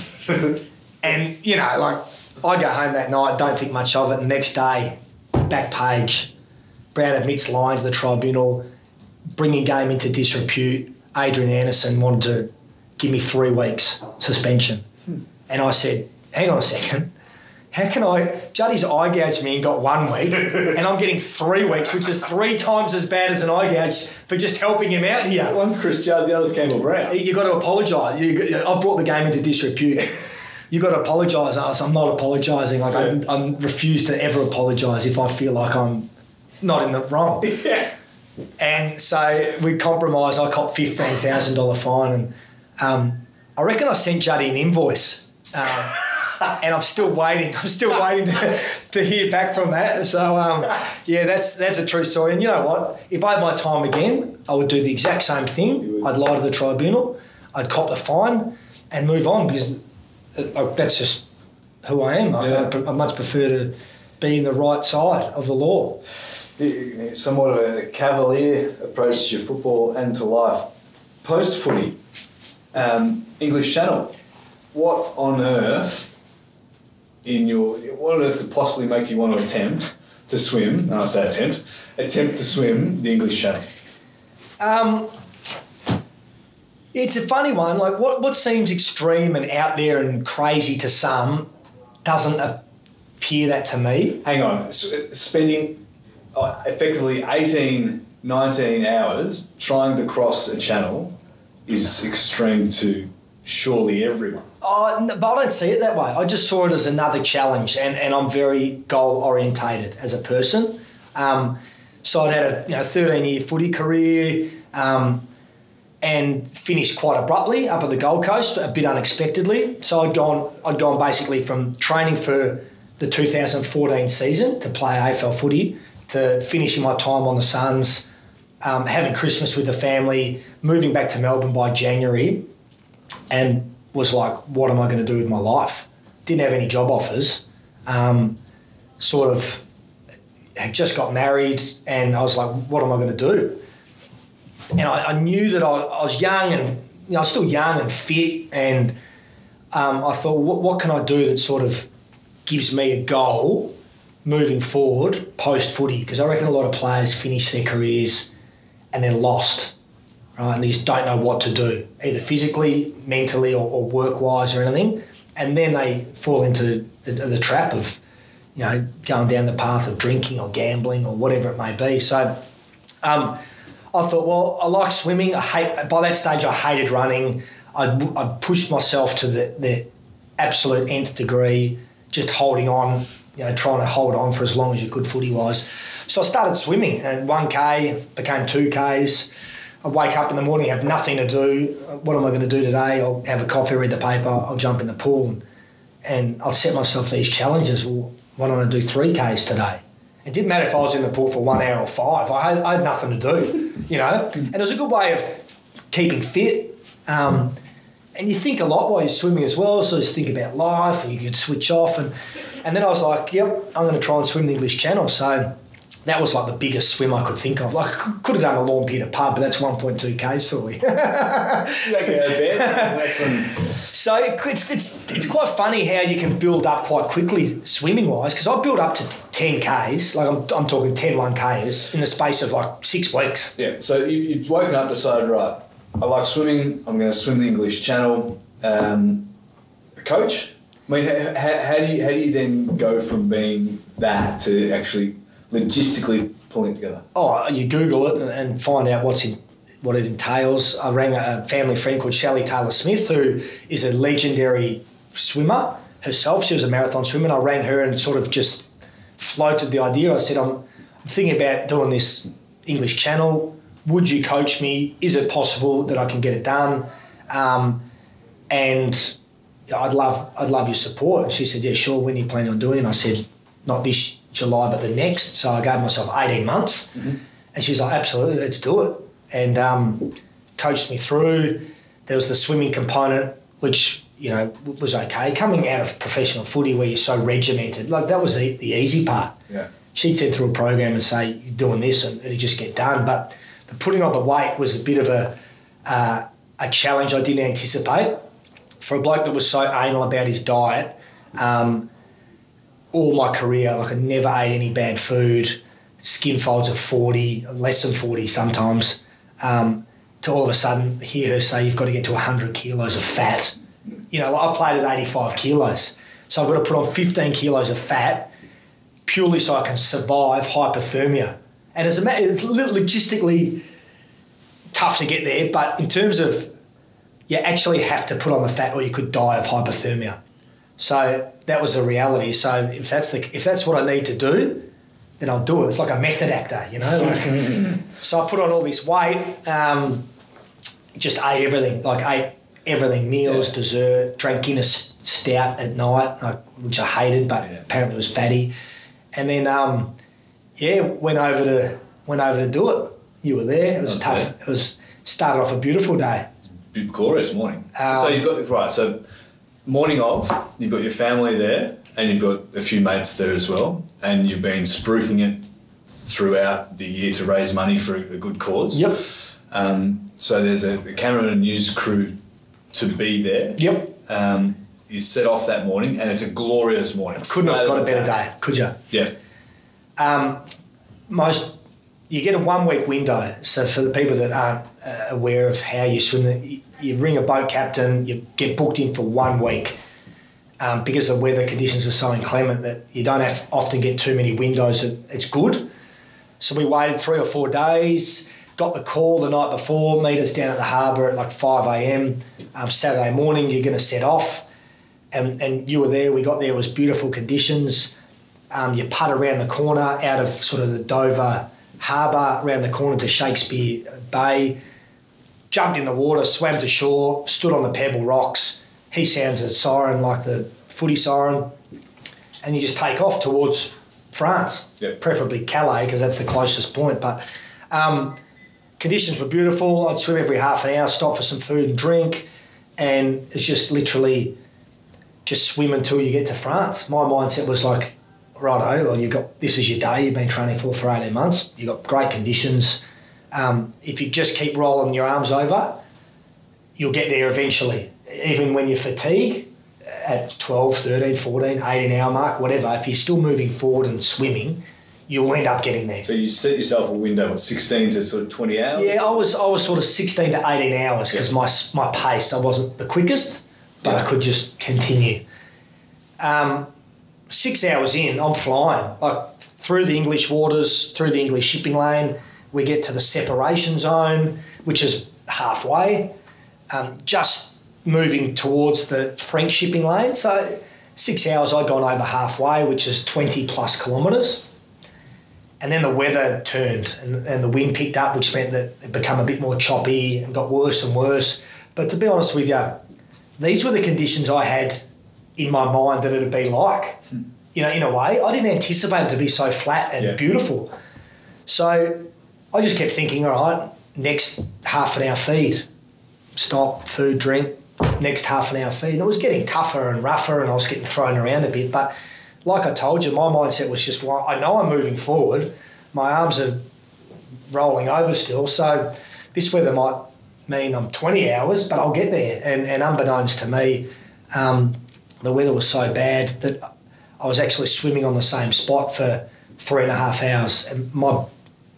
And, you know, like, I go home that night, don't think much of it. The next day, back page, Brown admits lying to the tribunal, bringing game into disrepute. Adrian Anderson wanted to give me 3 weeks suspension. And I said, hang on a second. How can Juddy's eye gouged me and got 1 week, and I'm getting 3 weeks, which is 3 times as bad as an eye gouge for just helping him out here. One's Chris Judd, the other's Campbell Brown. You've got to apologise. I've brought the game into disrepute. You've got to apologise. I'm not apologising. Like, I refuse to ever apologise if I feel like I'm not in the wrong. Yeah. And so we compromised. I copped $15,000 fine, and I reckon I sent Juddy an invoice. And I'm still waiting. To hear back from that. So, yeah, that's a true story. And you know what? If I had my time again, I would do the exact same thing. I'd lie to the tribunal. I'd cop the fine and move on, because that's just who I am. I much prefer to be in the right side of the law. Somewhat of a cavalier approach to your football and to life. Post-footy, English Channel. What on earth could possibly make you want to attempt to swim? And I say attempt to swim the English Channel. It's a funny one. Like, what seems extreme and out there and crazy to some doesn't appear that to me. Hang on, spending effectively 18, 19 hours trying to cross a channel is extreme to surely everyone. But I don't see it that way. I just saw it as another challenge, and I'm very goal-orientated as a person. So I'd had a 13-year footy career and finished quite abruptly up at the Gold Coast, a bit unexpectedly. So I'd gone basically from training for the 2014 season to play AFL footy to finishing my time on the Suns, having Christmas with the family, moving back to Melbourne by January, and was like, what am I going to do with my life? Didn't have any job offers. Sort of had just got married, and I was like, what am I going to do? And I knew that I was young, and I was still young and fit, and I thought, what can I do that sort of gives me a goal moving forward post-footy? Because I reckon a lot of players finish their careers and they're lost. Right, and they just don't know what to do, either physically, mentally, or work-wise or anything. And then they fall into the trap of, going down the path of drinking or gambling or whatever it may be. So I thought, well, I like swimming. By that stage, I hated running. I pushed myself to the absolute nth degree, just holding on, trying to hold on for as long as you could footy-wise. So I started swimming, and 1K became 2Ks. I wake up in the morning, have nothing to do. What am I going to do today? I'll have a coffee, read the paper, I'll jump in the pool, and I'll set myself these challenges. Well, why don't I do 3Ks today? It didn't matter if I was in the pool for 1 hour or 5. I had nothing to do, And it was a good way of keeping fit. And you think a lot while you're swimming as well, so just think about life, and you could switch off. And then I was like, yep, I'm going to try and swim the English Channel. So that was like the biggest swim I could think of. Like, I could have done a Lawn Peter pub, but that's 1.2K, silly. So it's quite funny how you can build up quite quickly swimming-wise, because I built up to 10Ks, like I'm talking 10 1Ks, in the space of like 6 weeks. Yeah, so you've woken up, decided, right, I like swimming, I'm going to swim the English Channel. Coach? I mean, how do you then go from being that to actually logistically pulling it together? Oh, you Google it and find out what it entails. I rang a family friend called Shelley Taylor-Smith, who is a legendary swimmer herself. She was a marathon swimmer, and I rang her and sort of just floated the idea. I said, I'm thinking about doing this English Channel. Would you coach me? Is it possible that I can get it done? And I'd love your support. And she said, yeah, sure. When are you planning on doing it? And I said, not this July, but the next. So I gave myself 18 months. Mm-hmm. And she's like, absolutely, let's do it. And coached me through. There was the swimming component, which, was okay. Coming out of professional footy where you're so regimented, like that was the easy part. Yeah. She'd send through a program and say, you're doing this, and it'd just get done. But the putting on the weight was a bit of a challenge I didn't anticipate. for a bloke that was so anal about his diet, all my career, like I never ate any bad food, skin folds of 40, less than 40 sometimes, to all of a sudden hear her say you've got to get to 100 kilos of fat. You know, I played at 85 kilos. So I've got to put on 15 kilos of fat purely so I can survive hypothermia. And as a matter, it's logistically tough to get there, but in terms of you actually have to put on the fat or you could die of hypothermia. So that was the reality. So if that's what I need to do, then I'll do it. It's like a method actor, you know. Like, so I put on all this weight, just ate everything, meals, dessert, drank Guinness Stout at night, which I hated, but apparently it was fatty. And then, went over to do it. You were there. It was tough. It was started off a beautiful day. Glorious morning. So you've got so morning of, you've got your family there, and you've got a few mates there as well, and you've been spruiking it throughout the year to raise money for a good cause. Yep. So there's a cameraman and news crew to be there. Yep. You set off that morning, and it's a glorious morning. Couldn't have got a better day, could you? Yeah. You get a 1 week window. So for the people that aren't aware of how you swim, you ring a boat captain, you get booked in for 1 week because the weather conditions are so inclement that you don't often get too many windows. It's good. So we waited 3 or 4 days, got the call the night before, meet us down at the harbour at like 5 a.m. Saturday morning, you're going to set off. And you were there, we got there, it was beautiful conditions. You putt around the corner out of sort of the Dover harbour, around the corner to Shakespeare Bay, jumped in the water, swam to shore, stood on the pebble rocks. He sounds a siren like the footy siren, and you just take off towards France, preferably Calais because that's the closest point. But conditions were beautiful. I'd swim every half an hour, stop for some food and drink, and it's just literally just swim until you get to France. My mindset was like, righto, well, this is your day, you've been training for 18 months, you've got great conditions. If you just keep rolling your arms over, you'll get there eventually. Even when you fatigue at 12, 13, 14, 18 hour mark, whatever, if you're still moving forward and swimming, you'll end up getting there. So you set yourself a window of 16 to sort of 20 hours? Yeah, I was sort of 16 to 18 hours because my pace, I wasn't the quickest, but I could just continue. 6 hours in, I'm flying, like through the English waters, through the English shipping lane. We get to the separation zone, which is halfway, just moving towards the French shipping lane. So 6 hours, I'd gone over halfway, which is 20 plus kilometres. And then the weather turned and the wind picked up, which meant that it became a bit more choppy and got worse and worse. But to be honest with you, these were the conditions I had in my mind that it would be like. You know, in a way, I didn't anticipate it to be so flat and beautiful. So I just kept thinking, all right, next half an hour feed, stop, food, drink, next half an hour feed. And it was getting tougher and rougher and I was getting thrown around a bit. But like I told you, my mindset was just, well, I know I'm moving forward. My arms are rolling over still. So this weather might mean I'm 20 hours, but I'll get there. And unbeknownst to me, the weather was so bad that I was actually swimming on the same spot for 3.5 hours. And my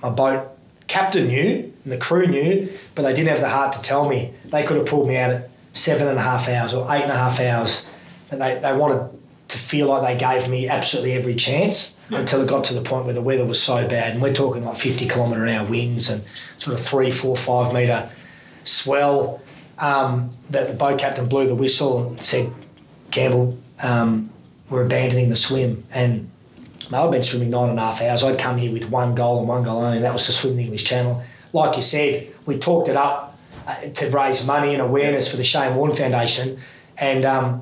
boat captain knew and the crew knew, but they didn't have the heart to tell me. They could have pulled me out at 7.5 hours or 8.5 hours. And they wanted to feel like they gave me absolutely every chance until it got to the point where the weather was so bad. And we're talking like 50 kilometre an hour winds and sort of 3, 4, 5 metre swell, that the boat captain blew the whistle and said, Campbell, we're abandoning the swim. And I'd been swimming 9.5 hours. I'd come here with one goal and one goal only, and that was to swim the English Channel. Like you said, we talked it up to raise money and awareness for the Shane Warne Foundation, and I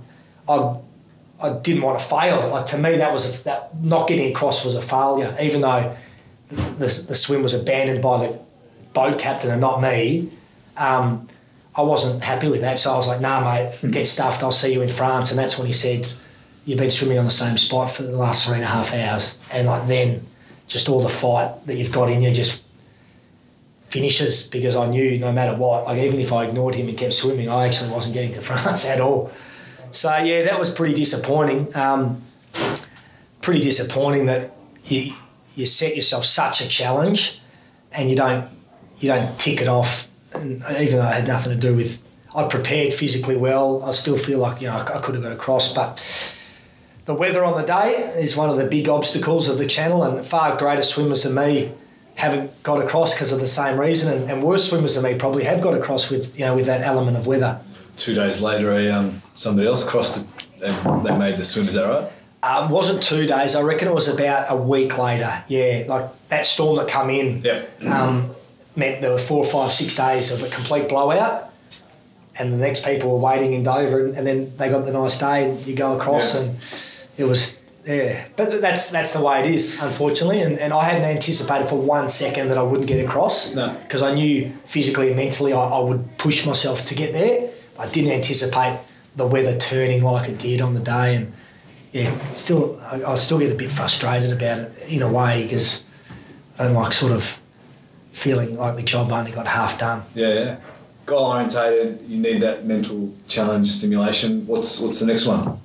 didn't want to fail. Like, to me, that not getting across was a failure, even though the swim was abandoned by the boat captain and not me. I wasn't happy with that, so I was like, nah, mate, get stuffed, I'll see you in France. And that's when he said, you've been swimming on the same spot for the last 3.5 hours. And like then, just all the fight that you've got in you, just finishes because I knew no matter what, like even if I ignored him and kept swimming, I actually wasn't getting to France at all. So yeah, that was pretty disappointing. Pretty disappointing that you set yourself such a challenge and you don't tick it off. And even though it had nothing to do with, I prepared physically well. I still feel like I could have got across, but the weather on the day is one of the big obstacles of the channel, and far greater swimmers than me haven't got across because of the same reason, and worse swimmers than me probably have got across with that element of weather. 2 days later, somebody else crossed it and they made the swim. Is that right? It wasn't 2 days. I reckon it was about a week later. Yeah, like that storm that come in meant there were 4, 5, 6 days of a complete blowout, and the next people were waiting in Dover, and then they got the nice day. And you go across, and it was. Yeah, but that's the way it is, unfortunately. And I hadn't anticipated for 1 second that I wouldn't get across. No. Because I knew physically and mentally I would push myself to get there. I didn't anticipate the weather turning like it did on the day. And yeah, I still get a bit frustrated about it in a way because I don't like sort of feeling like the job only got half done. Yeah. Goal orientated, you need that mental challenge stimulation. What's the next one?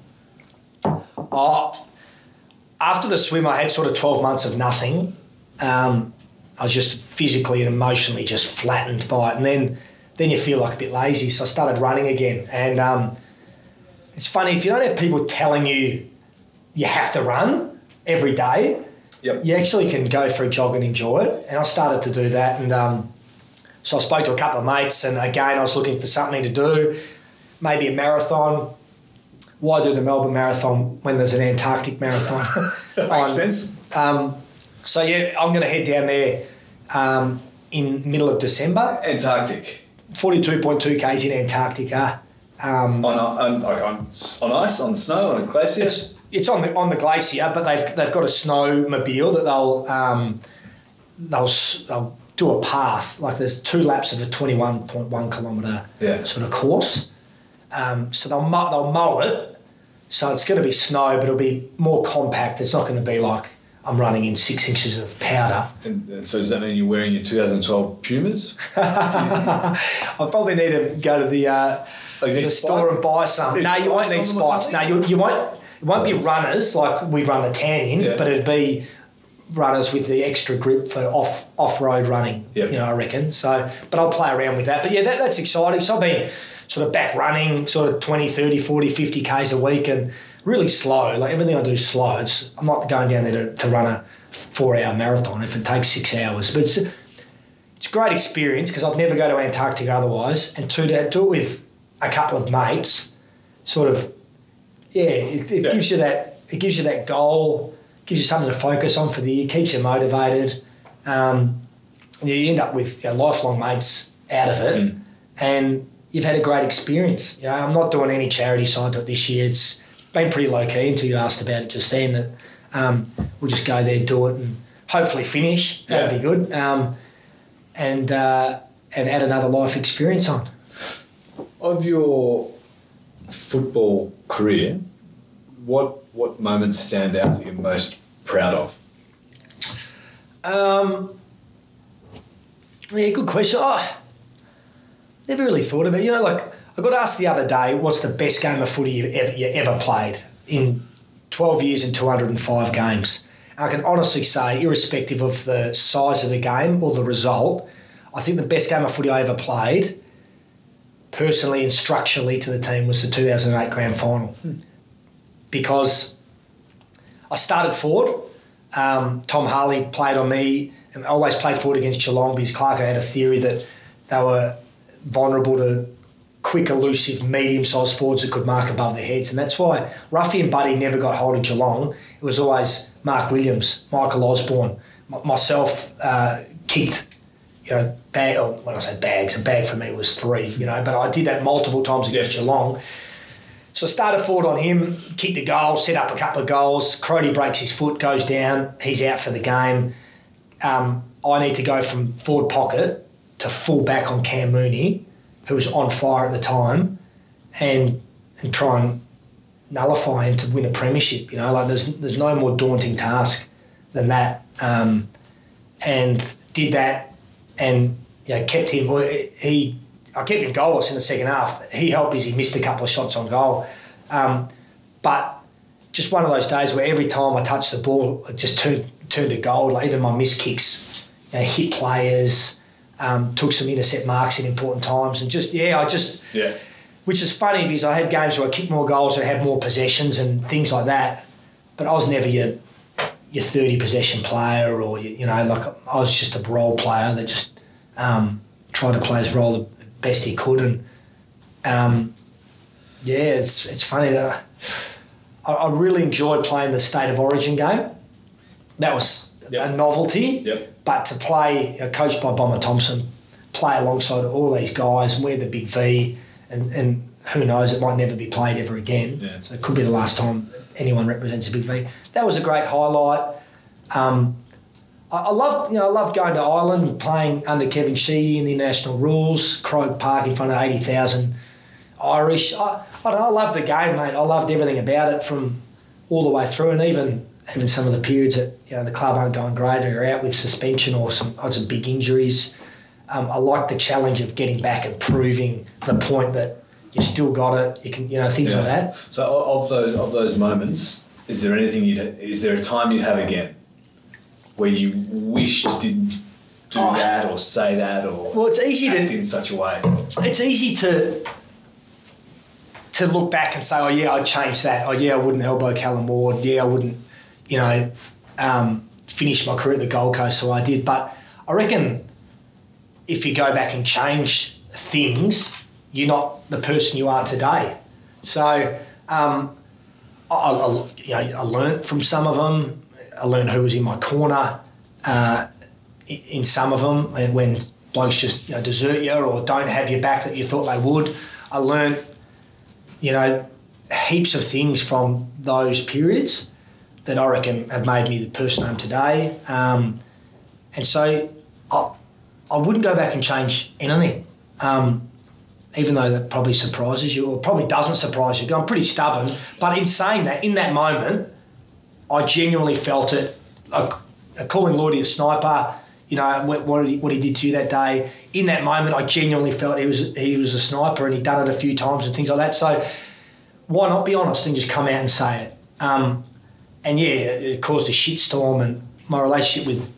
After the swim, I had sort of 12 months of nothing. I was just physically and emotionally just flattened by it. And then you feel like a bit lazy. So I started running again. And it's funny, if you don't have people telling you you have to run every day, you actually can go for a jog and enjoy it. And I started to do that. And so I spoke to a couple of mates. And again, I was looking for something to do, maybe a marathon. Why do the Melbourne Marathon when there's an Antarctic Marathon? That makes sense. So, yeah, I'm going to head down there in middle of December. Antarctic. 42.2 k's in Antarctica. On ice, on snow, on a glacier? It's on the glacier, but they've got a snowmobile that they'll do a path. Like there's 2 laps of a 21.1 kilometre sort of course. So they'll mow it. So it's going to be snow, but it'll be more compact. It's not going to be like I'm running in 6 inches of powder. And so does that mean you're wearing your 2012 Pumas? I probably need to go to the store and buy some. No, you won't need spikes. No, you won't. It won't be runners like we run the tan in, but it'd be runners with the extra grip for off-road running, I reckon. So, but I'll play around with that. But yeah, that's exciting. So I've been sort of back running sort of 20, 30, 40, 50 Ks a week and really slow. Like everything I do is slow. I'm not going down there to run a 4-hour marathon if it takes 6 hours. But it's a great experience because I'd never go to Antarctica otherwise. And to do it with a couple of mates, sort of, it gives you that goal, gives you something to focus on for the year, keeps you motivated. You end up with lifelong mates out of it. And you've had a great experience. I'm not doing any charity side to it this year. It's been pretty low-key until you asked about it just then. That we'll just go there, do it, and hopefully finish. That'd be good. And add another life experience on. Of your football career, what moments stand out that you're most proud of? Good question. Never really thought about it. Like I got asked the other day, what's the best game of footy you ever played in 12 years and 205 games? And I can honestly say, irrespective of the size of the game or the result, I think the best game of footy I ever played, personally and structurally to the team, was the 2008 grand final. Because I started forward. Tom Harley played on me and I always played forward against Geelong because Clarko had a theory that they were vulnerable to quick, elusive, medium-sized forwards that could mark above their heads. And that's why Ruffy and Buddy never got hold of Geelong. It was always Mark Williams, Michael Osborne, myself kicked, when I say bags, a bag for me was 3, but I did that multiple times against Geelong. So I started forward on him, kicked a goal, set up a couple of goals. Crody breaks his foot, goes down, he's out for the game. I need to go from forward pocket to full back on Cam Mooney, who was on fire at the time, and try and nullify him to win a premiership. There's no more daunting task than that. And did that, and kept him. I kept him goalless in the second half. He helped as he missed a couple of shots on goal. But just one of those days where every time I touched the ball, it just turned to gold. Like even my missed kicks, hit players, took some intercept marks in important times, and which is funny because I had games where I kicked more goals and had more possessions and things like that, but I was never your 30 possession player, or I was just a role player that just tried to play his role the best he could. And it's funny that I really enjoyed playing the State of Origin game. That was a novelty. Yep. But to play, coached by Bomber Thompson, play alongside all these guys and wear the big V, and who knows, it might never be played ever again. Yeah. So it could be the last time anyone represents a big V. That was a great highlight. I loved going to Ireland, playing under Kevin Sheedy in the international rules, Croke Park in front of 80,000 Irish. I don't know, I loved the game, mate. I loved everything about it from all the way through, and even some of the periods that the club aren't going great, or you're out with suspension or some big injuries. I like the challenge of getting back and proving the point that you still got it. You can, things like that. So of those moments, is there a time you'd have again where you wish you didn't do that or say that, or it's easy act in such a way? It's easy to look back and say, oh yeah, I'd change that. Oh yeah, I wouldn't elbow Callum Ward. Yeah, I wouldn't, finish my career at the Gold Coast, so I did. But I reckon if you go back and change things, you're not the person you are today. So I learnt from some of them. I learned who was in my corner in some of them, and when blokes just desert you or don't have your back that you thought they would. I learned heaps of things from those periods that I reckon have made me the person I am today. And so I wouldn't go back and change anything, even though that probably surprises you or probably doesn't surprise you. I'm pretty stubborn. But in saying that, in that moment, I genuinely felt it. Calling Lloydie a sniper, what he did to you that day. In that moment, I genuinely felt he was a sniper, and he'd done it a few times and things like that. So why not be honest and just come out and say it? And yeah, it caused a shitstorm, and my relationship with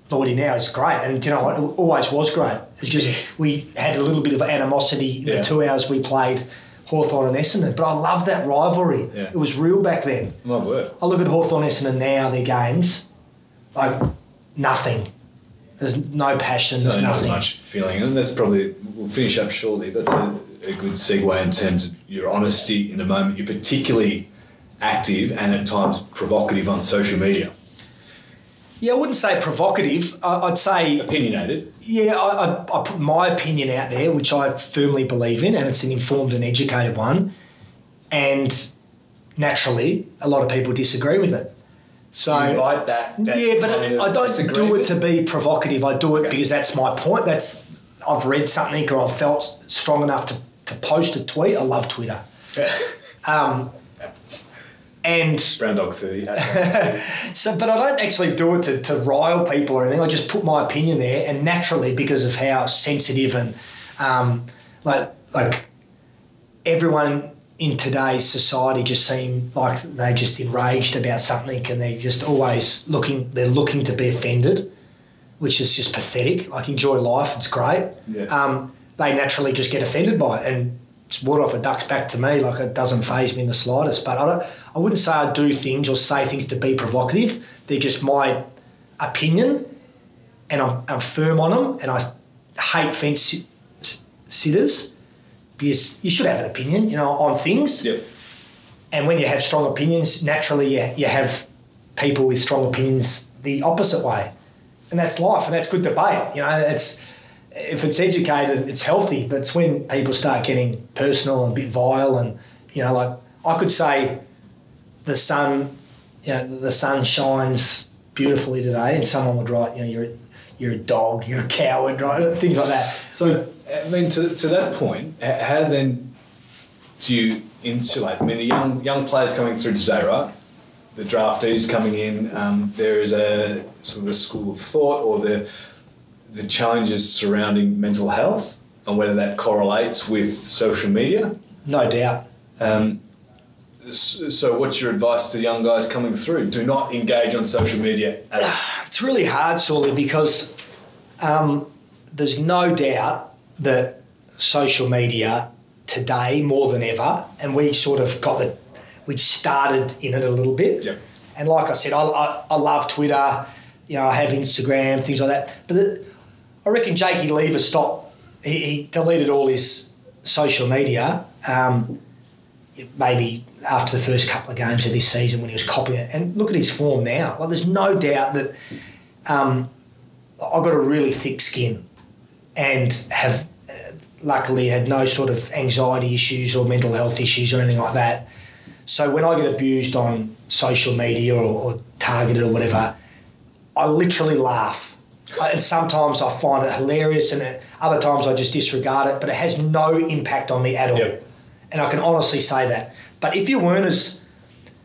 Lloydie now is great. And you know what? It always was great. It's just we had a little bit of animosity in the 2 hours we played Hawthorn and Essendon. But I love that rivalry. Yeah. It was real back then. My word. I look at Hawthorn Essendon now, their games, like nothing. There's no passion, there's nothing. Not much feeling. And that's probably, we'll finish up shortly, but that's a good segue in terms of your honesty in a moment. You're particularly active and at times provocative on social media. Yeah, I wouldn't say provocative. I'd say... opinionated. Yeah, I put my opinion out there, which I firmly believe in, and it's an informed and educated one. And naturally, a lot of people disagree with it. So you invite that yeah, but I don't do it to be provocative. I do it because that's my point. I've read something or I've felt strong enough to post a tweet. I love Twitter. And Brown Dog 30. but I don't actually do it to rile people or anything. I just put my opinion there, and naturally, because of how sensitive and like everyone in today's society just seem like they're just enraged about something, and they're just always looking to be offended, which is just pathetic. Like, enjoy life, it's great. Yeah. They naturally just get offended by it, and it's water off a duck's back to me. Like, it doesn't faze me in the slightest. But I wouldn't say I do things or say things to be provocative. They're just my opinion, and I'm firm on them, and I hate fence sitters. Because you should have an opinion, on things. Yep. And when you have strong opinions, naturally you have people with strong opinions the opposite way. And that's life, and that's good debate. If it's educated, it's healthy, but it's when people start getting personal and a bit vile, and, like I could say the sun shines beautifully today, and someone would write, you're a dog, you're a coward, right? Things like that. So, I mean, to that point, how then do you insulate? I mean, the young players coming through today, right? The draftees coming in, there is a sort of a school of thought, or the challenges surrounding mental health and whether that correlates with social media? No doubt. So what's your advice to young guys coming through? Do not engage on social media. It's really hard, Sewell, because there's no doubt that social media today, more than ever, and we sort of we started in it a little bit. Yep. And like I said, I love Twitter, you know, I have Instagram, things like that. But I reckon Jakey Lever stopped, he deleted all his social media, maybe after the first couple of games of this season when he was copying it. And look at his form now. Like, there's no doubt that I've got a really thick skin and have luckily had no sort of anxiety issues or mental health issues or anything like that. So when I get abused on social media or targeted or whatever, I literally laugh. And sometimes I find it hilarious and other times I just disregard it, but it has no impact on me at all. Yep. And I can honestly say that. But if you weren't as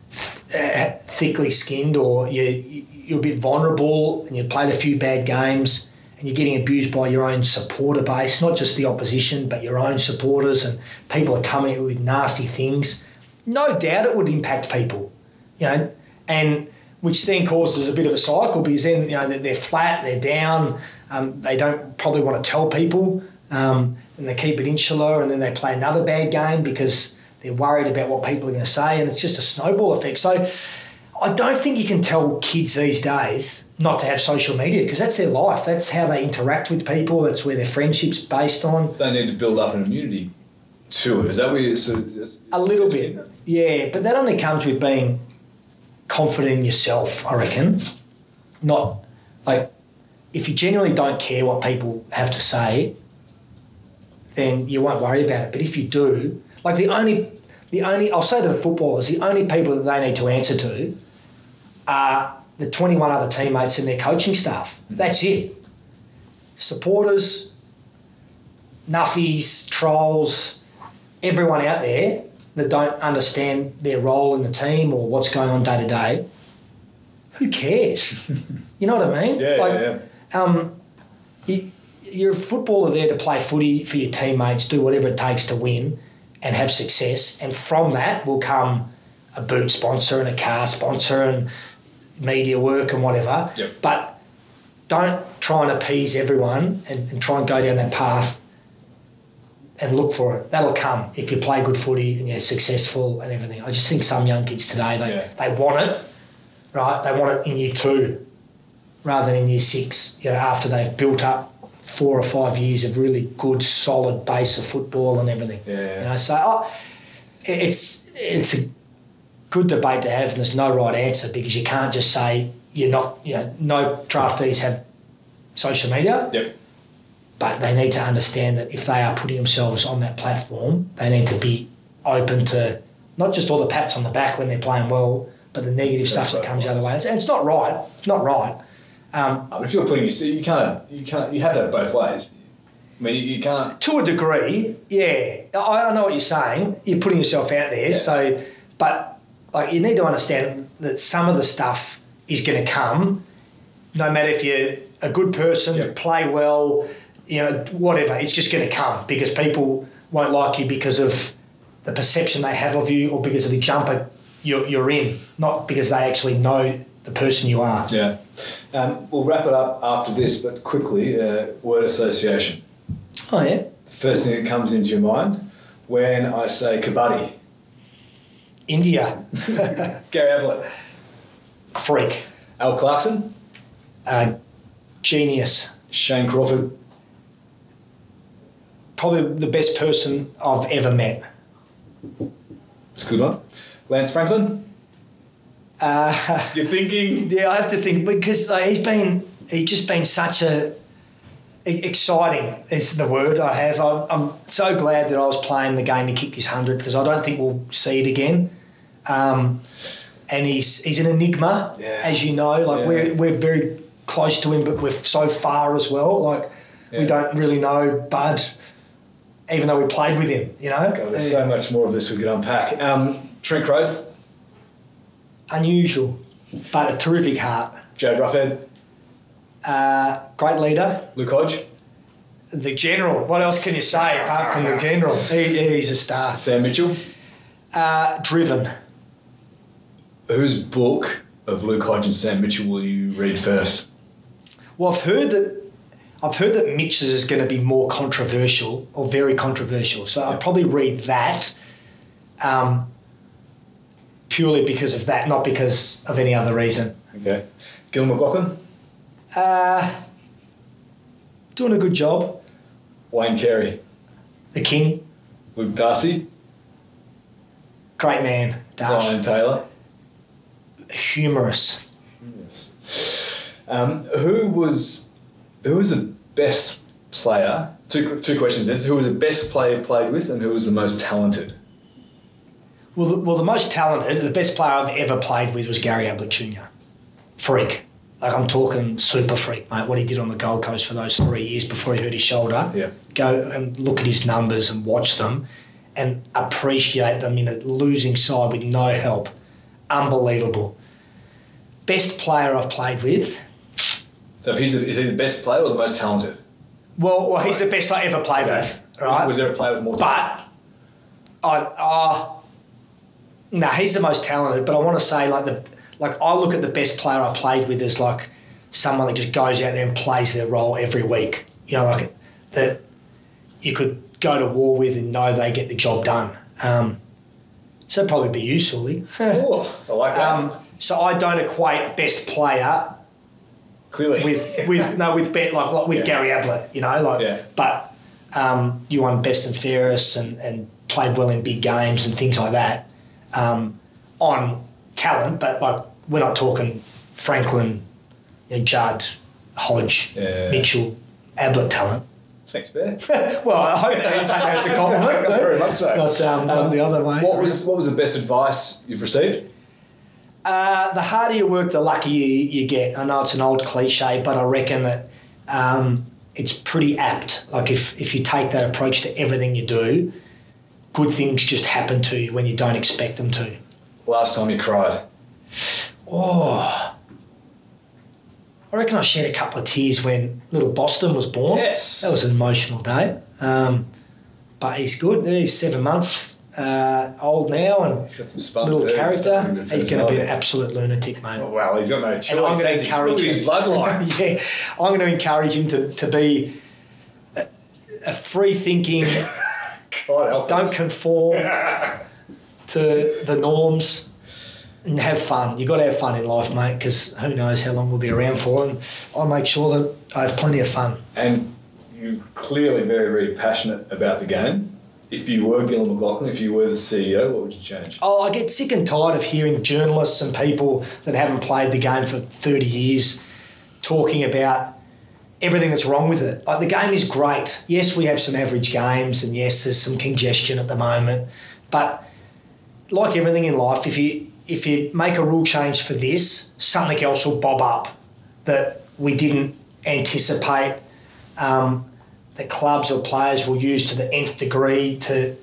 thickly skinned or you're a bit vulnerable and you played a few bad games and you're getting abused by your own supporter base, not just the opposition, but your own supporters, and people are coming with nasty things, no doubt it would impact people, you know, and which then causes a bit of a cycle because then, you know, they're flat, they're down, they don't probably want to tell people, and they keep it insular, and then they play another bad game because they're worried about what people are going to say, and it's just a snowball effect. So I don't think you can tell kids these days not to have social media because that's their life. That's how they interact with people. That's where their friendship's based on. They need to build up an immunity to it. Is that where you're a little bit, yeah, but that only comes with being confident in yourself, I reckon. Not like if you genuinely don't care what people have to say, then you won't worry about it. But if you do, like the only I'll say to the footballers, the only people that they need to answer to are the 21 other teammates and their coaching staff. That's it. Supporters, nuffies, trolls, everyone out there that don't understand their role in the team or what's going on day to day, who cares? You know what I mean? Yeah. You're a footballer there to play footy for your teammates, do whatever it takes to win and have success. And from that will come a boot sponsor and a car sponsor and media work and whatever. Yep. But don't try and appease everyone and try and go down that path and look for it. That'll come if you play good footy and you're successful and everything. I just think some young kids today, they want it, right? They want it in year 2 rather than in year 6, you know, after they've built up 4 or 5 years of really good, solid base of football and everything. Yeah. You know, so it's a good debate to have, and there's no right answer because you can't just say you're not. You know, no draftees have social media. Yep. But they need to understand that if they are putting themselves on that platform, they need to be open to not just all the pats on the back when they're playing well, but the negative stuff that comes the other way. And it's not right. It's not right. But if you're putting you can't. You have that both ways. I mean, you can't. To a degree, yeah. I know what you're saying. You're putting yourself out there. Yeah. So, but like you need to understand that some of the stuff is going to come, no matter if you're a good person, play well, you know, whatever. It's just going to come because people won't like you because of the perception they have of you or because of the jumper you're in, not because they actually know the person you are. Yeah. We'll wrap it up after this, but quickly, word association. Oh, yeah? The first thing that comes into your mind when I say Kabaddi. India. Gary Ablett. Freak. Al Clarkson. Genius. Shane Crawford. Probably the best person I've ever met. It's a good one. Lance Franklin. You're thinking? Yeah, I have to think because he's just been such a exciting is the word I have. I'm so glad that I was playing the game he kicked his 100 because I don't think we'll see it again. And he's an enigma, as you know. Like we're very close to him, but we're so far as well. Like we don't really know Bud, even though we played with him. You know, God, there's so much more of this we could unpack. Trent Road. Unusual, but a terrific heart. Jared Ruffhead. Great leader. Luke Hodge. The general. What else can you say apart from the general? He's a star. Sam Mitchell. Driven. Whose book of Luke Hodge and Sam Mitchell will you read first? Well, I've heard that Mitch's is going to be more controversial or very controversial. So I'll probably read that purely because of that, not because of any other reason. Okay. Gillon McLachlan. Doing a good job. Wayne Carey. The King. Luke Darcy. Great man. Darcy. Brian Taylor. Humorous. Yes. Who was the best player? Two questions. Who was the best player you played with, and who was the most talented? Well, the most talented, the best player I've ever played with was Gary Ablett Jr. Freak. Like, I'm talking super freak, mate. What he did on the Gold Coast for those 3 years before he hurt his shoulder. Yeah. Go and look at his numbers and watch them and appreciate them in a losing side with no help. Unbelievable. Best player I've played with. So is he the best player or the most talented? Well, he's the best I ever played with. Right? Was there a player with more talent? No, he's the most talented. But I want to say, I look at the best player I've played with as like someone that just goes out there and plays their role every week. You know, like that you could go to war with and know they get the job done. So it'd probably be you, Sully. Oh, I like that. So I don't equate best player Clearly with Gary Ablett, you know, but you won best and fairest and played well in big games and things like that on talent, but like we're not talking Franklin, Judd, Hodge, Mitchell, Ablett talent. Thanks, Bear. Well, I hope you take that as a compliment. Very much so. Not the other way. What was the best advice you've received? The harder you work, the luckier you get. I know it's an old cliche, but I reckon that it's pretty apt. Like if you take that approach to everything you do, good things just happen to you when you don't expect them to. Last time you cried? Oh, I reckon I shed a couple of tears when little Boston was born. Yes. That was an emotional day. But he's good. He's 7 months old now and he's got some spunk little too. character. He's going to be an absolute lunatic, mate. Oh, well, he's got no choice. And I'm going to encourage him. His bloodlines. Yeah, I'm going to encourage him to be a free-thinking, don't conform to the norms. And have fun. You've got to have fun in life, mate, because who knows how long we'll be around for. And I'll make sure that I have plenty of fun. And you're clearly very, very passionate about the game. If you were Gillon McLachlan, if you were the CEO, what would you change? Oh, I get sick and tired of hearing journalists and people that haven't played the game for 30 years talking about everything that's wrong with it. Like, the game is great. Yes, we have some average games, and yes, there's some congestion at the moment. But like everything in life, if you make a rule change for this, something else will bob up that we didn't anticipate, that clubs or players will use to the nth degree to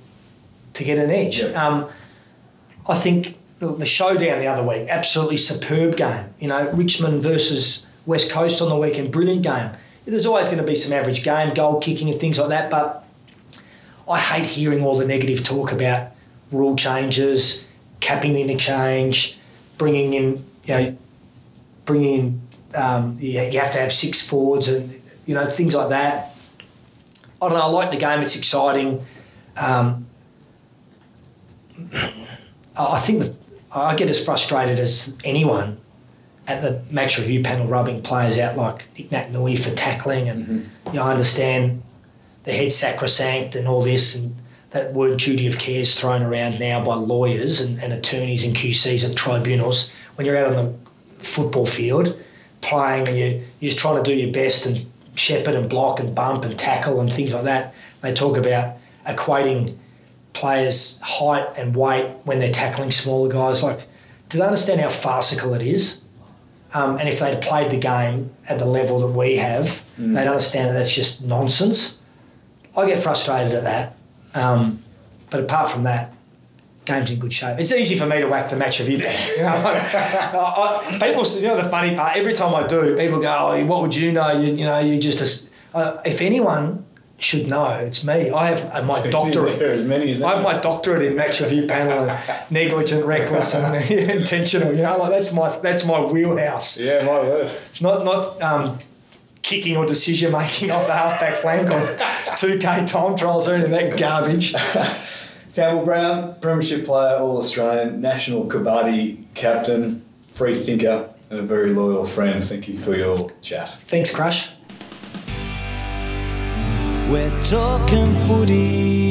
get an edge. Yep. I think the showdown the other week, absolutely superb game. You know, Richmond versus West Coast on the weekend, brilliant game. There's always going to be some average game, goal kicking and things like that, but I hate hearing all the negative talk about rule changes, capping the interchange, bringing in, you have to have 6 forwards and, things like that. I don't know, I like the game, it's exciting. I think that I get as frustrated as anyone at the match review panel rubbing players out like Nick Nat-Nui for tackling and, I understand the head sacrosanct and all this, and that word duty of care is thrown around now by lawyers and attorneys and QCs at tribunals. When you're out on the football field playing and you're just trying to do your best and shepherd and block and bump and tackle and things like that, they talk about equating players' height and weight when they're tackling smaller guys. Like, do they understand how farcical it is? And if they'd played the game at the level that we have, they'd understand that that's just nonsense. I get frustrated at that. But apart from that, game's in good shape. It's easy for me to whack the match review. You know, like, people, you know, the funny part, every time I do, people go, oh, what would you know? You know, you just, if anyone should know, it's me. I have my doctorate. There are as many as I have my doctorate in match review panel and negligent, reckless, and intentional. You know, like that's my wheelhouse. Yeah, my word. It's not kicking or decision making off the halfback flank or 2K time trials or any of that garbage. Campbell Brown, premiership player, All-Australian, national Kabaddi captain, free thinker, and a very loyal friend. Thank you for your chat. Thanks, Crush. We're talking footy.